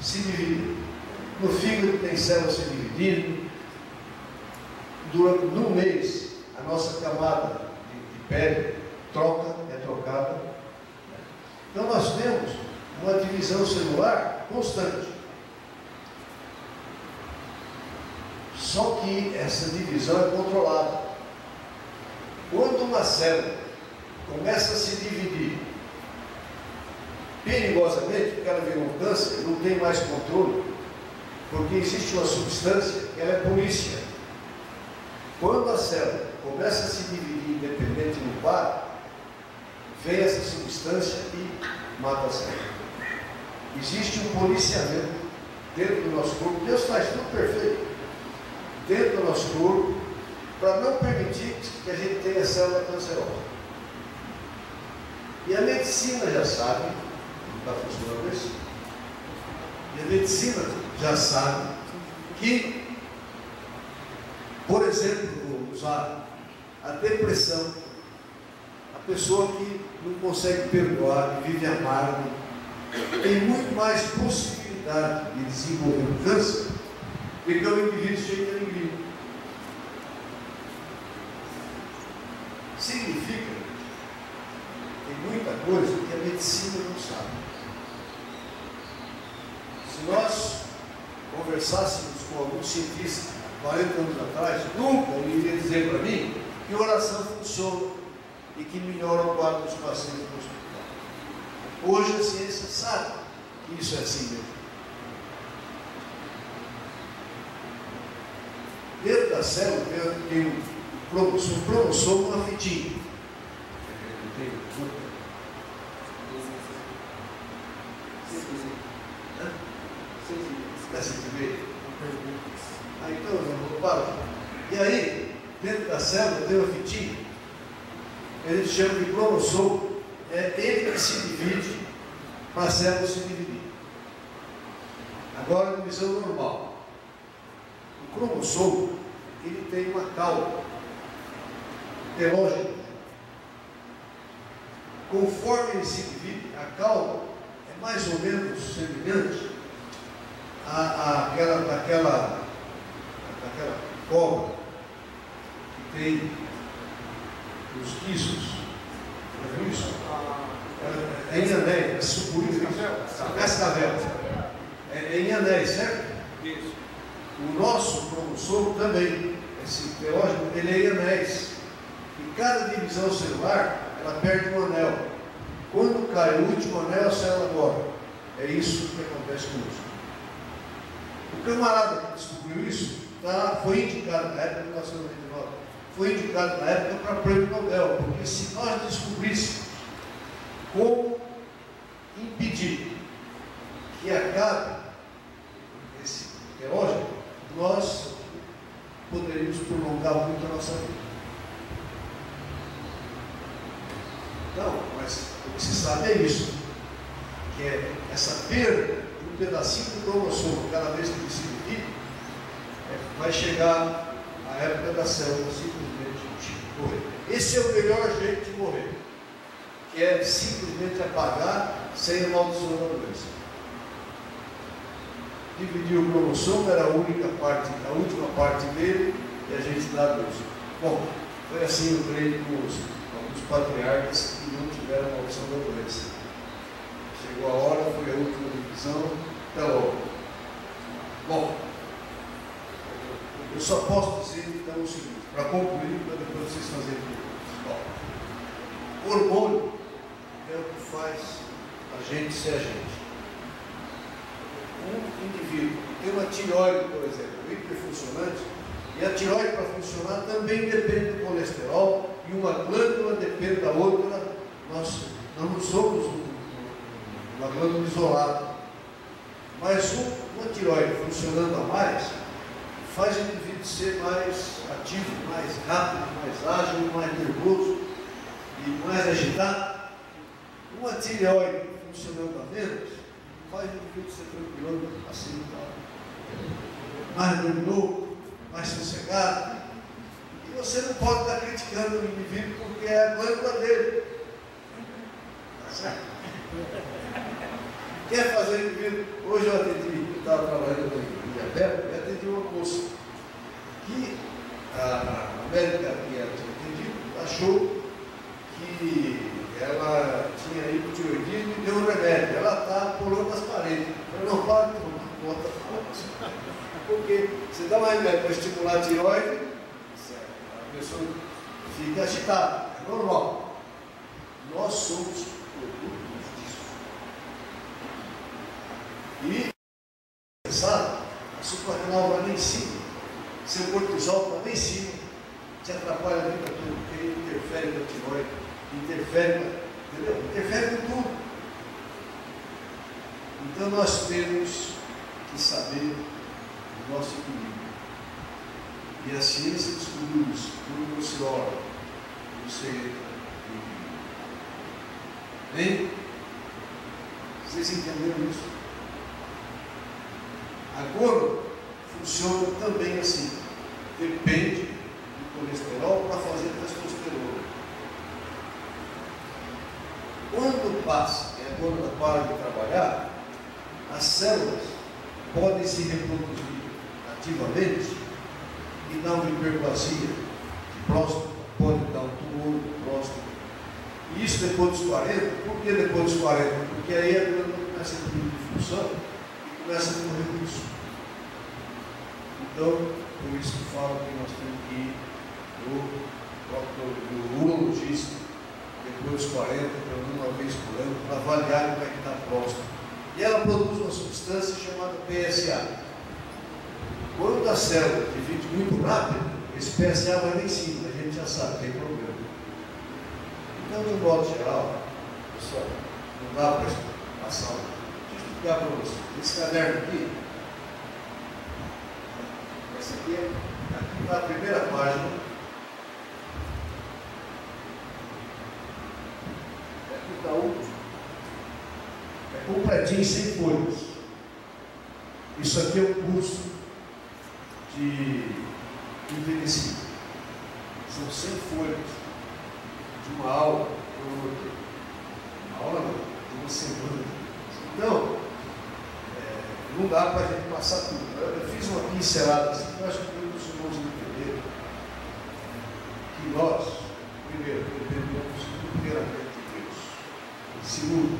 se dividem. No fígado tem células se dividindo. Durante um mês, a nossa camada de pele é trocada. Então nós temos uma divisão celular constante. Só que essa divisão é controlada. Quando uma célula começa a se dividir perigosamente, porque ela vira um câncer, não tem mais controle, porque existe uma substância que ela é polícia. Quando a célula começa a se dividir independente do par, vem essa substância e mata a célula. Existe um policiamento dentro do nosso corpo. Deus faz tudo perfeito dentro do nosso corpo, para não permitir que a gente tenha célula cancerosa. E a medicina já sabe, está funcionando isso, e a medicina já sabe que, por exemplo, vou usar a depressão, a pessoa que não consegue perdoar, que vive amargo, tem muito mais possibilidade de desenvolver um câncer do que o indivíduo cheio de alegria. Significa que tem muita coisa que a medicina não sabe. Se nós conversássemos com algum cientista 40 anos atrás, nunca ele iria dizer para mim que oração funciona e que melhora o quadro dos pacientes no hospital. Hoje a ciência sabe que isso é assim mesmo. Dentro da célula tem um cromossomo afetivo. Então, eu paro. E aí, dentro da célula tem um afetivo. Eles chamam de cromossomo. É ele que se divide para a célula se dividir. Agora, divisão normal. O cromossomo, ele tem uma cauda telógena. Conforme ele se divide, a cauda é mais ou menos semelhante daquela cobra que tem os quistos. Já viu isso? É em anéis, é sucuri, cascavel. É em anéis, certo? Isso. O nosso cromossomo também, esse telógeno, ele é em anéis. E cada divisão celular, ela perde um anel. Quando cai o último anel, a célula morre. É isso que acontece conosco. O camarada que descobriu isso foi indicado na época de 1999, foi indicado na época para prêmio Nobel, porque se nós descobríssemos como impedir que acabe esse telógeno, nós poderíamos prolongar muito a nossa vida. Não, mas o que se sabe é isso, que é essa perda de um pedacinho do cromossomo cada vez que ele se divide, vai chegar a época da célula simplesmente morrer. Esse é o melhor jeito de morrer, que é simplesmente apagar sem amaldiçoar a doença. Dividir o cromossomo era a única parte, a última parte dele, e a gente dá a doença. Bom, foi assim eu creio com alguns patriarcas que não tiveram a maldição da doença. Chegou a hora, foi a última divisão, até logo. Bom, eu só posso dizer então o seguinte, para concluir, para depois vocês fazerem tudo. O hormônio é o que faz a gente ser a gente. Um indivíduo que tem uma tireoide, por exemplo, hiperfuncionante, e a tireoide para funcionar também depende do colesterol, e uma glândula depende da outra. Nós não somos uma glândula isolada, mas uma tireoide funcionando a mais faz o indivíduo ser mais ativo, mais rápido, mais ágil, mais nervoso e mais agitado. Uma tireoide funcionando a menos faz o indivíduo ser tranquilo, assim, mais luminoso, mais sossegado. E você não pode estar criticando o indivíduo porque é a glândula dele. Tá certo? Quer fazer o indivíduo? Hoje eu atendi, eu estava trabalhando em diabetes, e atendi uma moça que a médica que ela tinha atendido achou que ela tinha hipotireoidismo e deu um remédio. Ela está pulando as paredes. Eu não pode tomar conta disso. Porque você dá um remédio para estimular a tireoide, a pessoa fica agitada. É normal. Nós somos produtos disso. E, pensado, a suprarrenal vai lá em cima, seu cortisol está lá em cima, te atrapalha a vida toda, porque ele interfere na tireoide, interfere com tudo. Então nós temos e saber o nosso equilíbrio. E a ciência descobriu isso. Quando você ora, você entra em equilíbrio. Bem? Vocês entenderam isso? Agora, funciona também assim. Depende do colesterol para fazer testosterona. Quando passa e a glândula para de trabalhar, as células podem se reproduzir ativamente e dar uma hiperplasia de próstata, pode dar um tumor de próstata. E isso depois dos 40, por que depois dos 40? Porque aí a glândula começa a ter de função e começa a correr risco. Então, por isso que falo que nós temos que ir no urologista depois dos 40, pelo menos uma vez por ano, para avaliar como é que está a próstata. E ela produz uma substância chamada PSA. Quando a célula divide muito rápido, esse PSA vai lá em cima, a gente já sabe, tem problema. Então, de um modo geral, pessoal, não dá para passar. Deixa eu explicar para vocês. Esse caderno aqui, esse aqui é aqui na primeira página. Aqui está o último. É completinho, sem folhas. Isso aqui é um curso de envelhecimento. São 100 folhas de uma aula por outra. Uma aula não, de uma semana. Então, não dá para a gente passar tudo. Eu fiz uma pincelada assim, que eu acho que os irmãos entenderam que nós, primeiro, dependemos primeiramente de Deus. Segundo,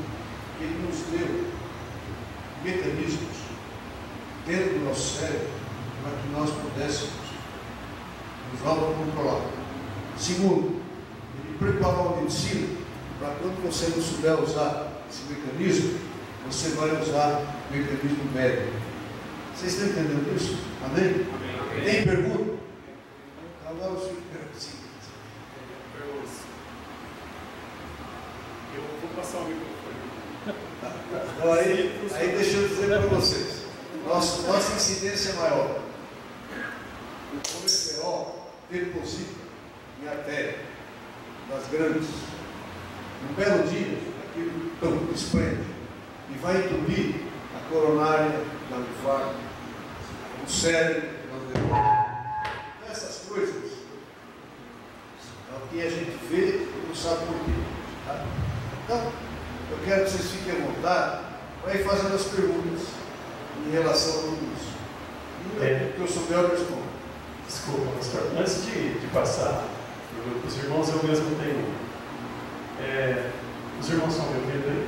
que Ele nos deu mecanismos dentro do nosso cérebro para que nós pudéssemos nos autocontrolar. Segundo, Ele preparou a medicina para quando você não souber usar esse mecanismo, você vai usar o mecanismo médico. Vocês estão entendendo isso? Amém? Amém. Tem pergunta? Agora o senhor pergunta.
Eu vou passar o microfone.
Então, aí deixa eu dizer para vocês. Nossa incidência é maior. O colesterol deposita em artéria das grandes. Um belo dia, aquilo desprende e vai entupir a coronária da linfática, o cérebro, essas coisas é o que a gente vê e não sabe por quê. Tá? Então, eu quero que vocês fiquem à vontade para ir fazendo as perguntas em relação a tudo isso. Que eu souber, eu respondo.
Desculpa, pastor. Antes de passar para os irmãos, eu mesmo tenho. Os irmãos estão me ouvindo aí?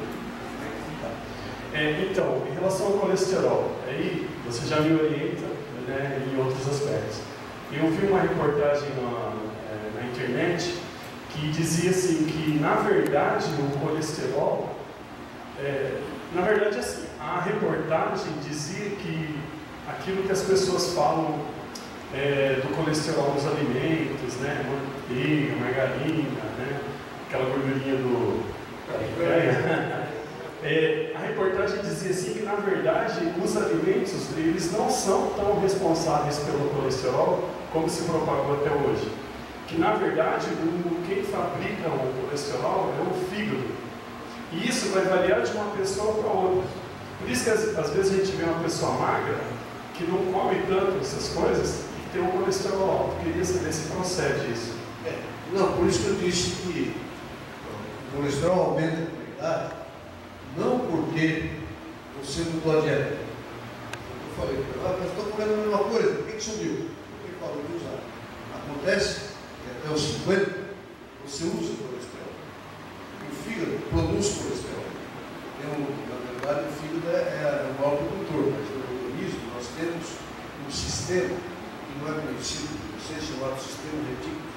Então, em relação ao colesterol, aí você já me orienta, né, em outros aspectos. Eu vi uma reportagem na internet que dizia assim que, na verdade, o colesterol, na verdade, assim, a reportagem dizia que aquilo que as pessoas falam do colesterol nos alimentos, né, manteiga, margarina, né, aquela gordurinha a reportagem dizia assim que, na verdade, os alimentos, eles não são tão responsáveis pelo colesterol como se propagou até hoje. Que, na verdade, quem fabrica o colesterol é o fígado. E isso vai variar de uma pessoa para outra. Por isso que, às vezes, a gente vê uma pessoa magra que não come tanto essas coisas e tem um colesterol alto. Eu queria saber se procede isso.
Não, por isso que eu disse que o colesterol aumenta a qualidade. Não porque você mudou a dieta. Eu falei, mas estou comendo a mesma coisa, por que subiu? Porque parou de usar. Acontece que até os 50 você usa colesterol. E o fígado produz colesterol. Na verdade, o fígado é o maior produtor, mas no organismo nós temos um sistema que não é conhecido por vocês, chamado sistema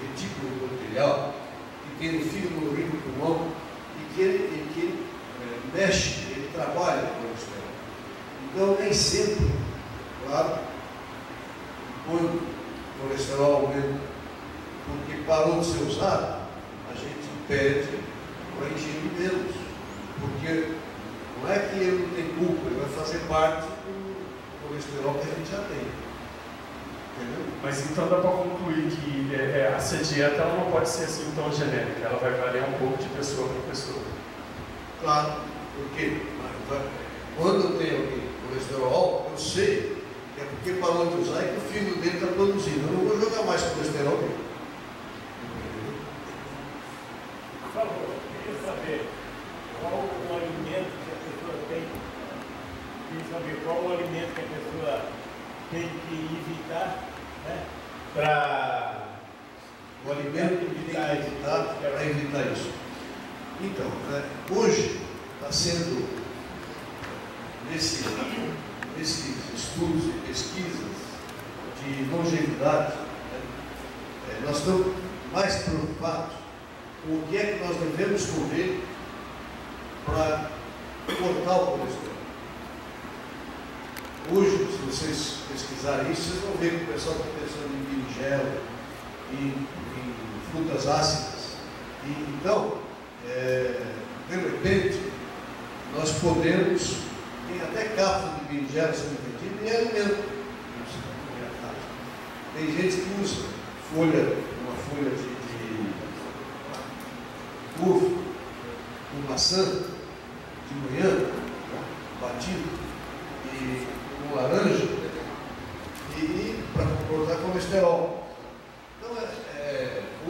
retículo endotelial, que tem no fígado, no rim, no pulmão, e que ele mexe, ele trabalha com o colesterol. Então, nem sempre, claro, quando o colesterol aumenta, porque parou de ser usado, a gente pede para ingerir menos. Porque não é que ele não tem culpa, ele vai fazer parte do colesterol que a gente já tem. Entendeu?
Mas então dá para concluir que essa dieta ela não pode ser assim tão genérica, ela vai variar um pouco de pessoa para pessoa.
Claro, porque quando eu tenho aqui colesterol, eu sei que é porque parou de usar e que o fígado dele está produzindo. Eu não vou jogar mais colesterol nele.
Por favor, eu queria saber qual o alimento que a pessoa tem. Queria saber qual o alimento que a pessoa tem que evitar, né? Para
O alimento que tem que evitar para evitar isso. Então, hoje está sendo, nesses estudos e pesquisas de longevidade, nós estamos mais preocupados com o que é que nós devemos comer para cortar o colesterol. Hoje, se vocês pesquisarem isso, vocês vão ver que o pessoal está pensando em berinjela, em frutas ácidas. Então, de repente, nós podemos, tem até cápsula de berinjela sendo vendida em alimento. Tem gente que usa uma folha de uva com maçã de manhã, batido, e com laranja, e para cortar colesterol. Então,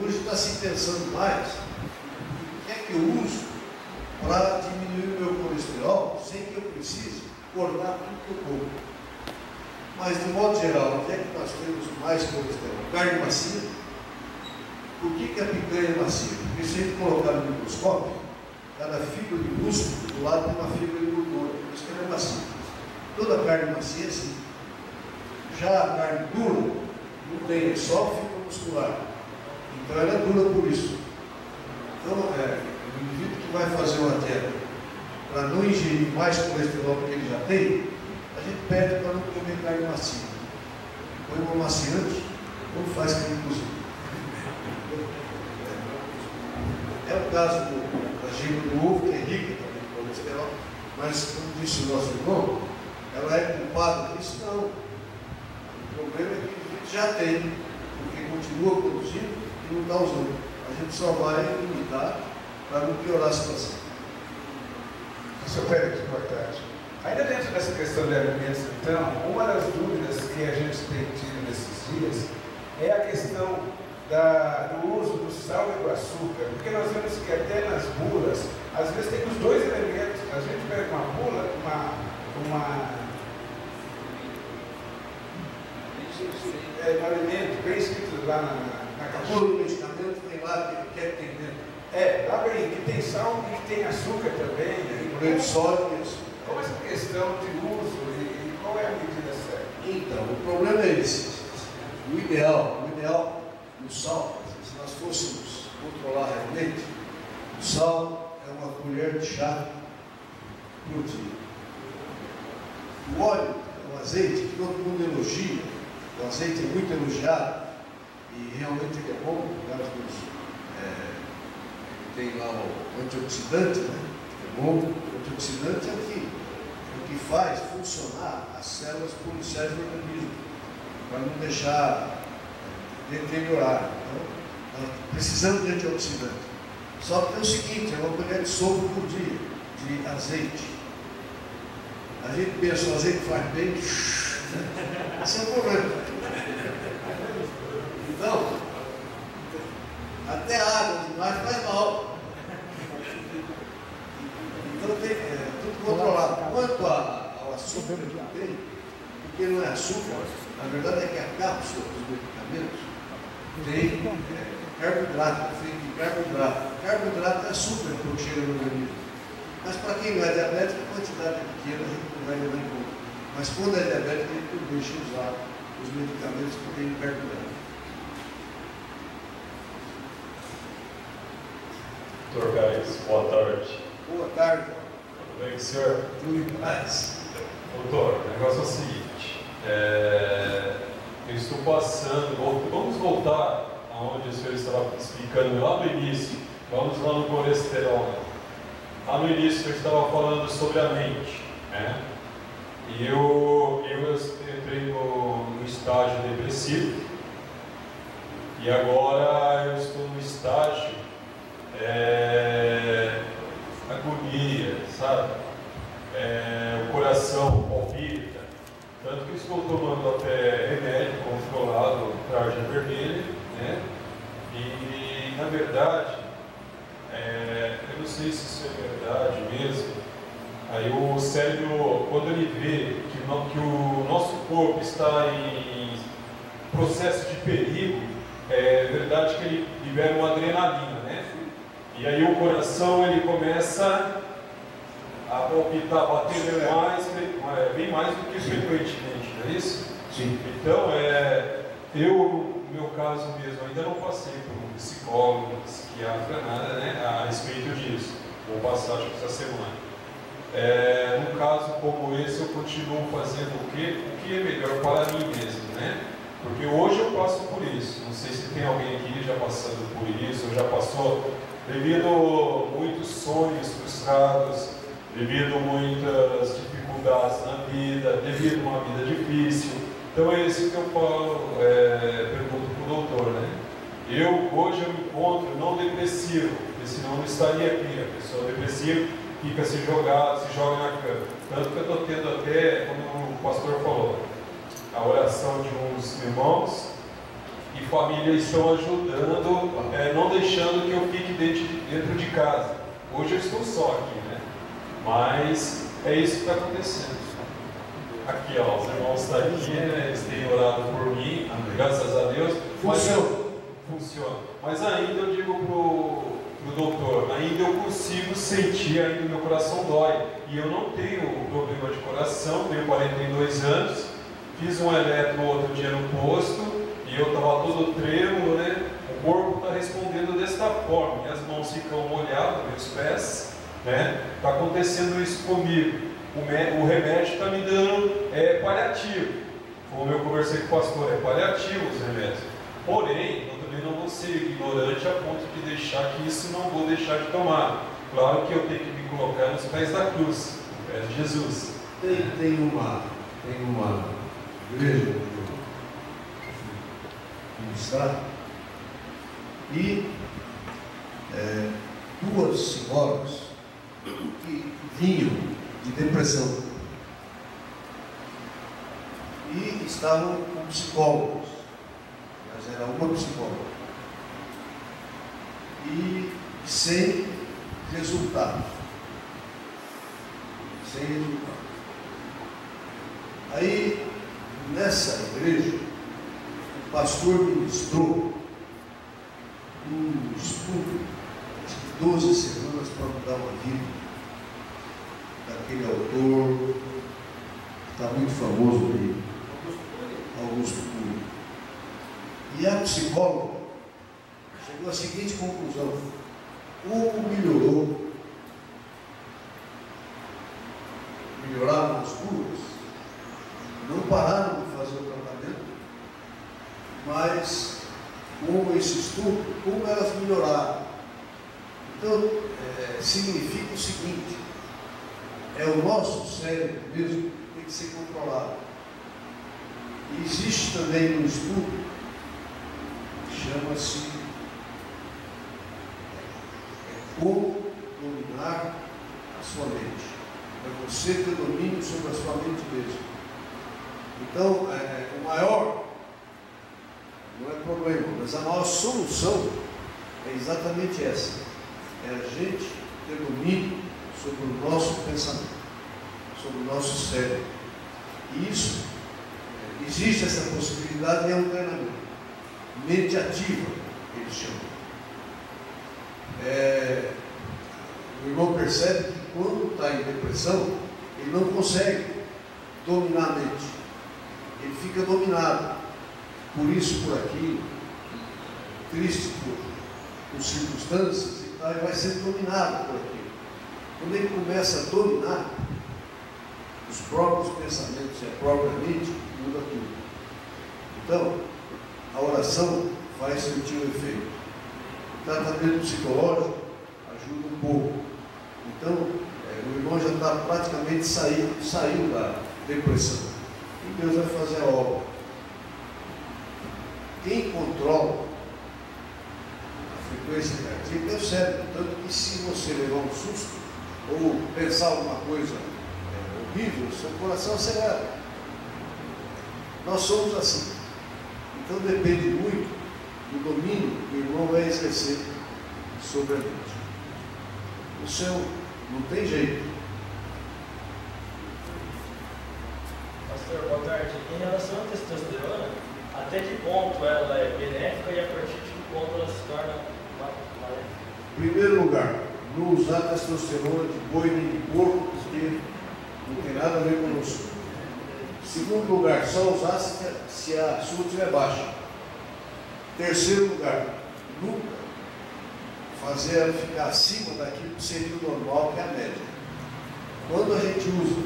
hoje está se pensando mais o que é que eu uso para diminuir o meu colesterol sem que eu precise cortar tudo que eu como. Mas, de modo geral, onde é que nós temos mais colesterol? Carne macia. Por que a picanha é macia? Porque se a gente colocar no microscópio, cada fibra de músculo do lado tem uma fibra de gordura. Por isso que ela é macia. Toda carne macia é assim. Já a carne dura, não tem, é só fibra muscular. Então ela é dura por isso. Então, o indivíduo que vai fazer uma dieta para não ingerir mais colesterol que ele já tem, a gente pede para não comer carne macia. Põe uma maciante ou faz carne cozida. É o caso da gema do ovo, que é rica também em colesterol, mas, como disse o nosso irmão, ela é culpada disso? Não. O problema é que a gente já tem, porque continua produzindo e não está usando. A gente só vai limitar para não piorar a situação.
Professor Pérez, boa tarde. Ainda dentro dessa questão de alimentos, então, uma das dúvidas que a gente tem tido nesses dias é a questão do uso do sal e do açúcar, porque nós vemos que até nas bulas, às vezes tem os dois elementos. A gente pega uma bula, um alimento bem escrito lá na caixa.
O medicamento tem lá que tem dentro.
Lá bem, que tem sal e que tem açúcar também.
Tem sódio e açúcar.
Qual é essa questão de uso e qual é a medida certa?
Então, o problema é esse. O ideal do sal, se nós fôssemos controlar realmente, o sal é uma colher de chá por dia. O óleo é um azeite que todo mundo elogia, o azeite é muito elogiado e realmente ele é bom, por causa dos, tem lá o antioxidante, né? É bom. O antioxidante é o que faz funcionar as células policiais do organismo, para não deixar deteriorar. Então, nós precisamos de antioxidante. Só que é o seguinte, é uma colher de sopa por dia de azeite. A gente pensa, o azeite faz bem, esse é o problema. Então, até a água demais faz mal. Então tem tudo controlado. Quanto ao açúcar que tem, porque não é açúcar, na verdade é que a cápsula dos medicamentos tem carboidrato, feito de carboidrato. Carboidrato é açúcar que chega no organismo. Mas para quem não é diabético, a quantidade é pequena, a gente não vai levar em conta. Mas quando é diabético, a gente não deixa usar os medicamentos que têm carboidrato.
Doutor Gás, boa tarde.
Boa tarde.
Tudo bem, senhor?
Tudo em paz.
Doutor, o negócio é o seguinte, eu estou passando, vamos voltar aonde o senhor estava explicando lá no início, vamos lá no colesterol, né? Lá no início eu estava falando sobre a mente, né? E eu depressivo. E agora eu estou no estágio agonia, sabe? O coração palpita. Tanto que eu estou tomando até remédio controlado, tarja vermelha, né? E na verdade, eu não sei se isso é verdade mesmo. Aí o cérebro, quando ele vê que o nosso corpo está em processo de perigo, é verdade que ele libera uma adrenalina, né? E aí o coração ele começa a palpitar, bater bem mais do que frequentemente, não é isso?
Sim.
Então, eu, no meu caso mesmo, ainda não passei por um psicólogo, psiquiatra, nada, né, a respeito disso. Vou passar, acho que essa semana. Num caso como esse, eu continuo fazendo o que é melhor para mim mesmo, né? Porque hoje eu passo por isso. Não sei se tem alguém aqui já passando por isso, ou já passou devido a muitos sonhos frustrados, devido a muitas dificuldades na vida, devido a uma vida difícil. Então é isso que eu falo, pergunto para o doutor, né? Hoje eu me encontro não depressivo, porque senão eu não estaria aqui. A pessoa depressiva fica se joga na cama. Tanto que eu estou tendo até, como o pastor falou, a oração de uns irmãos e família estão ajudando, não deixando que eu fique dentro de casa. Hoje eu estou só aqui, né? Mas é isso que está acontecendo. Aqui, ó, os irmãos estão aqui, né? Eles têm orado por mim, graças a Deus. Funciona. Mas ainda eu digo pro doutor, ainda eu consigo sentir, ainda o meu coração dói. E eu não tenho problema de coração, tenho 42 anos, fiz um eletro outro dia no posto, e eu estava todo trêmulo, né? O corpo está respondendo desta forma, minhas mãos ficam molhadas, meus pés, né? Está acontecendo isso comigo. O remédio está me dando paliativo. Como eu conversei com o pastor, paliativo os remédios. Porém, eu também não vou ser ignorante a ponto de deixar que isso não vou deixar de tomar. Claro que eu tenho que me colocar nos pés da cruz, nos pés de Jesus.
Tem uma igreja no estado e duas senhoras que vinham de depressão e estavam com psicólogos, mas era uma psicóloga e sem resultado. Aí, nessa igreja, o pastor ministrou um estudo de 12 semanas para mudar uma vida daquele autor que está muito famoso aí, Augusto Cury. E a psicóloga chegou à seguinte conclusão: como melhoraram as curas, não pararam de fazer o tratamento, mas com esse estudo, como elas melhoraram. Então, significa o seguinte: o nosso cérebro mesmo que tem que ser controlado. E existe também um estudo que chama-se Como Dominar a Sua Mente. É você ter domínio sobre a sua mente mesmo. Então, o maior não é problema, mas a maior solução é exatamente essa: é a gente ter domínio sobre o nosso pensamento, sobre o nosso cérebro. E isso, existe essa possibilidade e é um treinamento. Mente ativa, eles chamam. O irmão percebe que quando está em depressão, ele não consegue dominar a mente. Ele fica dominado por isso, por aquilo, triste por circunstâncias e tal, e vai ser dominado por aquilo. Quando ele começa a dominar os próprios pensamentos e a própria mente, muda tudo. Então, a oração faz sentir o efeito. O tratamento psicológico ajuda um pouco. Então, o irmão já está praticamente saiu da depressão. E Deus vai fazer a obra. quem controla a frequência cardíaca é o cérebro. Tanto que se você levar um susto ou pensar alguma coisa horrível, seu coração acelera. Nós somos assim. Então depende muito do domínio que o irmão vai exercer sobre a gente. O seu não tem jeito.
Pastor, boa tarde. Em relação à testosterona, até que ponto ela é benéfica e a partir de que ponto ela se torna maléfica?
Em primeiro lugar, não usar testosterona de boi nem de porco, porque não tem nada a ver conosco. Segundo lugar, só usar se a sua estiver baixa. Terceiro lugar, nunca fazer ela ficar acima daquilo que seria o normal, que é a média. Quando a gente usa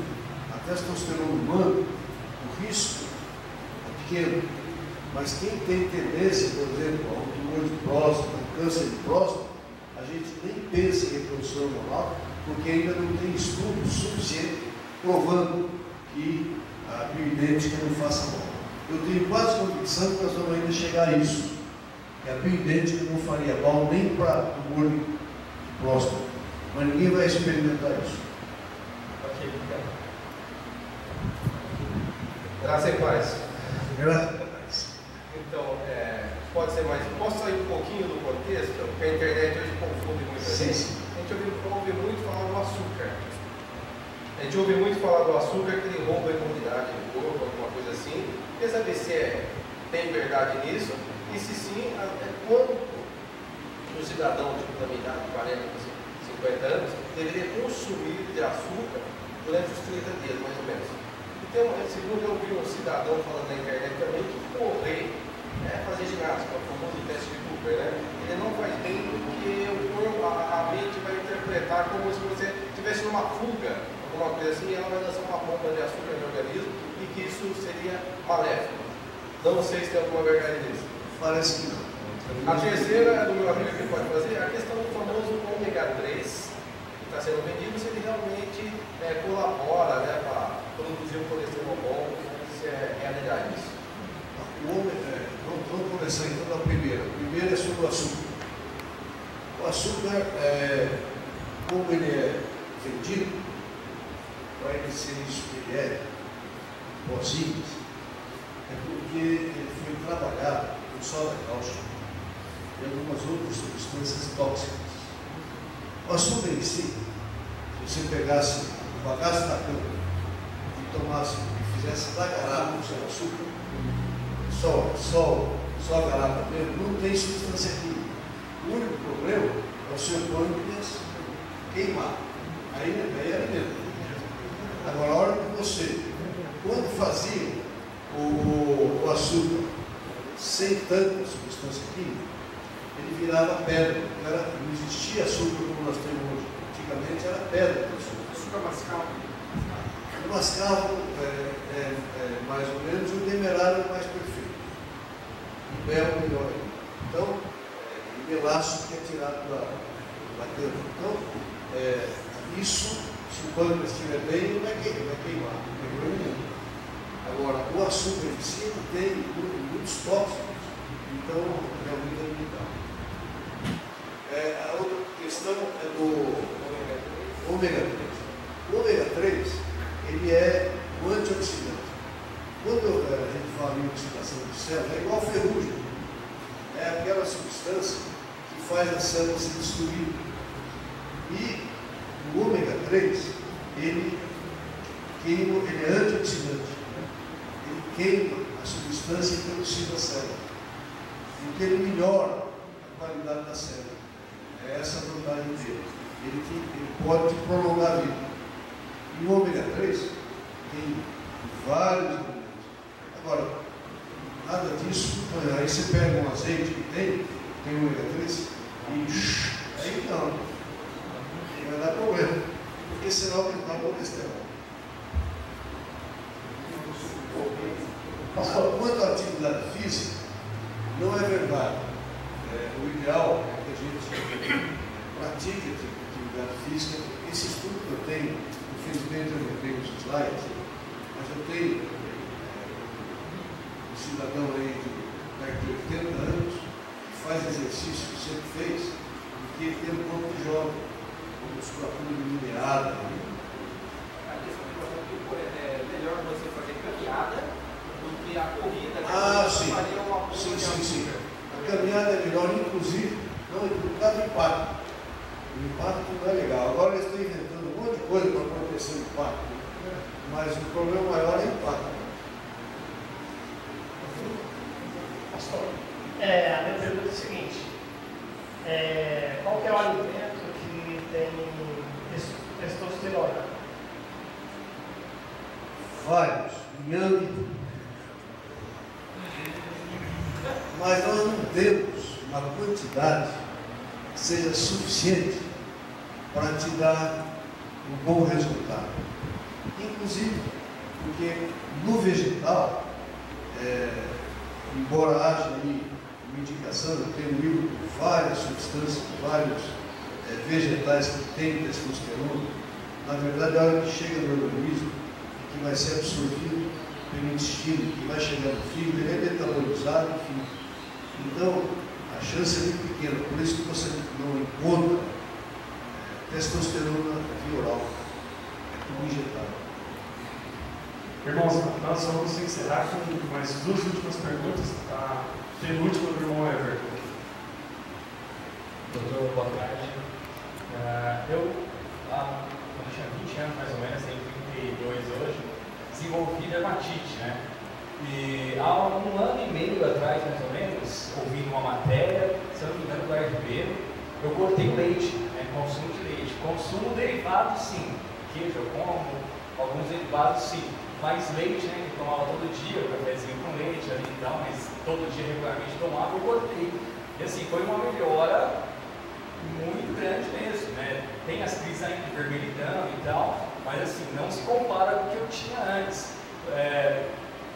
a testosterona humana, o risco é pequeno. Mas quem tem tendência, por exemplo, a um tumor de próstata, um câncer de próstata, a gente nem pensa em reprodução hormonal, porque ainda não tem estudo suficiente provando que a bioidêntica não faça mal. Eu tenho quase convicção que nós vamos ainda chegar a isso, que a bioidêntica não faria mal nem para tumor de próstata, mas ninguém vai experimentar isso.
Ok, obrigado.
Graças e paz.
Graças a Deus.
Então, pode ser mais. Posso sair um pouquinho do contexto? Porque a internet hoje confunde muita gente.
Sim.
A gente ouve muito falar do açúcar. A gente ouve muito falar do açúcar que ele rouba a imunidade do corpo, alguma coisa assim. Quer saber se tem verdade nisso? E se sim, quanto um cidadão tipo, da minha idade, 40, 50 anos, deveria consumir de açúcar durante os 30 dias, mais ou menos. Então, segundo eu vi um cidadão falando na internet também, que correr, fazer ginástica, o famoso teste de Cooper, né? Ele não faz bem porque o corpo, a mente vai interpretar como se você estivesse numa fuga, alguma coisa assim, e ela vai lançar uma bomba de açúcar no organismo e que isso seria maléfico. Não sei se tem alguma verdade nisso.
Parece que não.
A terceira, do meu amigo que pode fazer, é a questão do famoso ômega 3, que está sendo vendido, se ele realmente colabora, né, para produzir um colesterol bom, se é realidade isso.
Vamos começar então da primeira. A primeira é sobre o açúcar. O açúcar, como ele é vendido, para ele ser isso que ele é, pozinhos, é porque ele foi trabalhado com soda cáustica e algumas outras substâncias tóxicas. O açúcar em si, se você pegasse o bagaço da cama e tomasse e fizesse da garapa sem açúcar, só a garapa mesmo, não tem substância química. O único problema é o seu pâncreas queimar. Aí é alimento. Agora, a hora que você, quando fazia o açúcar sem tanta substância química, ele virava pedra. Não existia açúcar como nós temos hoje. Antigamente era pedra.
Açúcar mascavo.
Mascavo mais ou menos, o demerara é mais perfeito. O mel melhor ainda. Então, o melaço que é tirado da cana. Então, isso, se o pâncreas estiver bem, não vai queimar, não tem problema nenhum. Agora, o açúcar em si tem muitos tóxicos, então realmente é limitado. A outra questão é do ômega 3. O ômega 3, ele é um antioxidante. Quando a gente fala em oxidação de células, é igual a ferrugem. É aquela substância que faz a célula se destruir. E o ômega 3, ele é antioxidante. Ele queima a substância que oxida a célula. Porque ele melhora a qualidade da célula. É essa a vantagem dele. Ele pode prolongar a vida. E o ômega 3 tem vários elementos. Agora, nada disso, aí você pega um azeite que tem ômega 3 e aí não vai dar problema, porque senão vai aumentar o colesterol. Quanto à atividade física, não é verdade. O ideal é que a gente pratique atividade física. Esse estudo que eu tenho, infelizmente eu não tenho os slides, mas eu tenho um cidadão aí de de 80 anos, que faz exercício que sempre fez, e que ele tem um corpo de jovem, com musculatura delineada.
É melhor você fazer caminhada do que a corrida.
Ah, sim. Sim. A caminhada é melhor, inclusive, não, por causa do impacto. O impacto não é legal. Agora eles estão inventando um monte de coisa para acontecer o impacto. Mas o problema maior é o impacto.
A minha pergunta é o seguinte: qual que é o alimento que tem testosterona?
Vários, inhame. Mas nós não temos uma quantidade que seja suficiente para te dar um bom resultado. Inclusive, porque no vegetal, embora haja aí uma indicação, eu tenho um livro com várias substâncias, vários vegetais que têm testosterona, na verdade, a hora que chega no organismo, que vai ser absorvido pelo intestino, que vai chegar no fígado, ele é metabolizado, enfim. Então, a chance é muito pequena, por isso que você não encontra testosterona via oral, é tudo injetável.
Irmãos, nós vamos encerrar com mais duas últimas perguntas. A penúltima do irmão Everton.
Doutor, boa tarde. Quando eu tinha 20 anos mais ou menos, tenho 32 hoje, desenvolvi dermatite, né? E há um ano e meio atrás, mais ou menos, ouvindo uma matéria, se eu não me engano, do RB, eu cortei o leite, né? Consumo de leite. Consumo derivado, sim. Queijo eu como, alguns derivados, sim. Mas leite, né? Eu tomava todo dia, o cafezinho com leite ali e tal, mas todo dia regularmente tomava, eu cortei. E assim, foi uma melhora muito grande mesmo, né? Tem as crises ainda de vermelhidão e tal, mas assim, não se compara com o que eu tinha antes.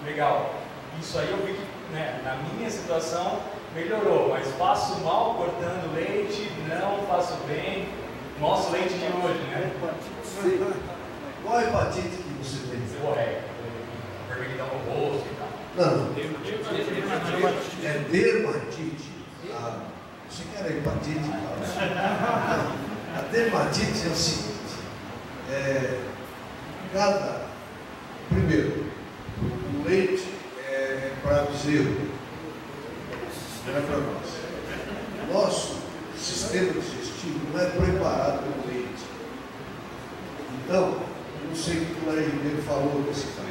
Legal. Isso aí eu vi que, né, na minha situação melhorou, mas faço mal cortando leite, não faço bem. Nosso leite de hoje, né?
Qual a hepatite que você tem?
Seborréia, vermelhidão no rosto e tal.
Não. É dermatite. Você quer a hepatite? A dermatite é o seguinte: primeiro, o leite é para bezerro, não é para nós. Nosso sistema digestivo não é preparado pelo leite. Então, eu não sei o que o Larry Ribeiro falou desse caso,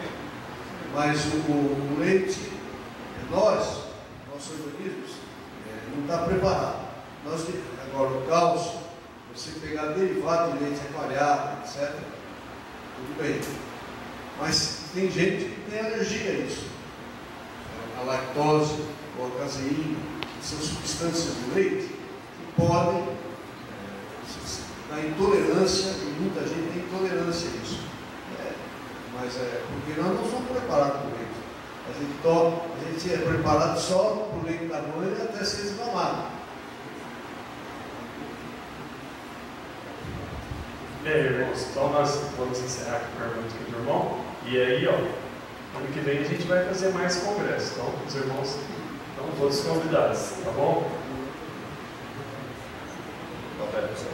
mas o leite, nosso organismo, não está preparado. Agora, o cálcio, você pegar derivado de leite coalhado, etc., tudo bem. Mas tem gente que tem alergia a isso. A lactose ou a caseína, que são substâncias do leite que podem dar intolerância, e muita gente tem intolerância a isso. Mas porque nós não somos preparados para o leite. A gente é preparado só para o leite da mãe até ser desmamado.
Irmãos, então nós vamos encerrar com a pergunta aqui do irmão. E aí, ano que vem a gente vai fazer mais congresso. Então, os irmãos estão todos convidados, tá bom?
Boa tarde, pessoal.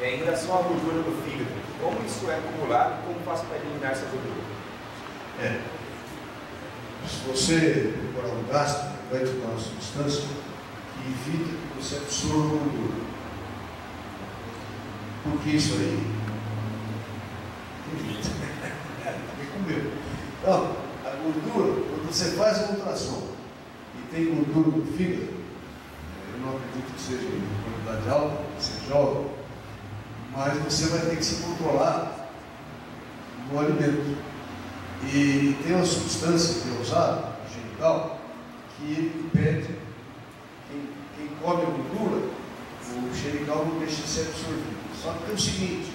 Em relação à gordura do fígado, como isso é acumulado e como faço para eliminar essa gordura?
Se você procurar um gastro, vai te dar uma substância que evita que você absorva gordura. Porque isso aí tem jeito. Tem que comer. Então, a gordura, quando você faz a ultrassom e tem gordura no fígado, eu não acredito que seja em quantidade alta, que seja jovem, mas você vai ter que se controlar no alimento. E tem uma substância que é usada, genital, que impede quem come a gordura, o xenical não deixa de ser absorvido. Só que é o seguinte,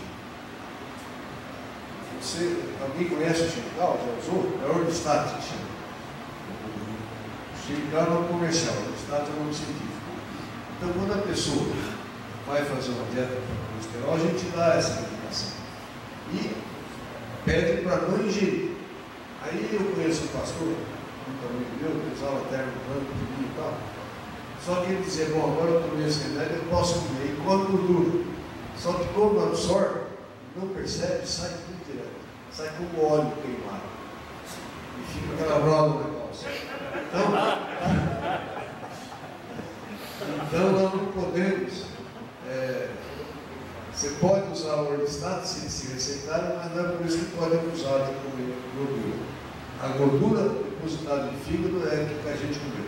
alguém conhece o xenical? Já usou? É o Orlistat que chama. O xenical é um comercial, o Orlistat é um nome científico. Então, quando a pessoa vai fazer uma dieta para colesterol, a gente dá essa medicação. E pede para não ingerir. Aí eu conheço um pastor, muito amigo meu, que usava terno branco, tudo e tal. Só que ele dizia, bom, agora eu tomei esse remédio, eu posso comer, e come gordura. Só que como absorve, não percebe, sai tudo direto. Sai como óleo queimado. E fica aquela roda na calça. Então nós não podemos. Você pode usar o orlistat se receitar, mas não é por isso que pode abusar de comer gordura. A gordura depositada no fígado é o que a gente comeu.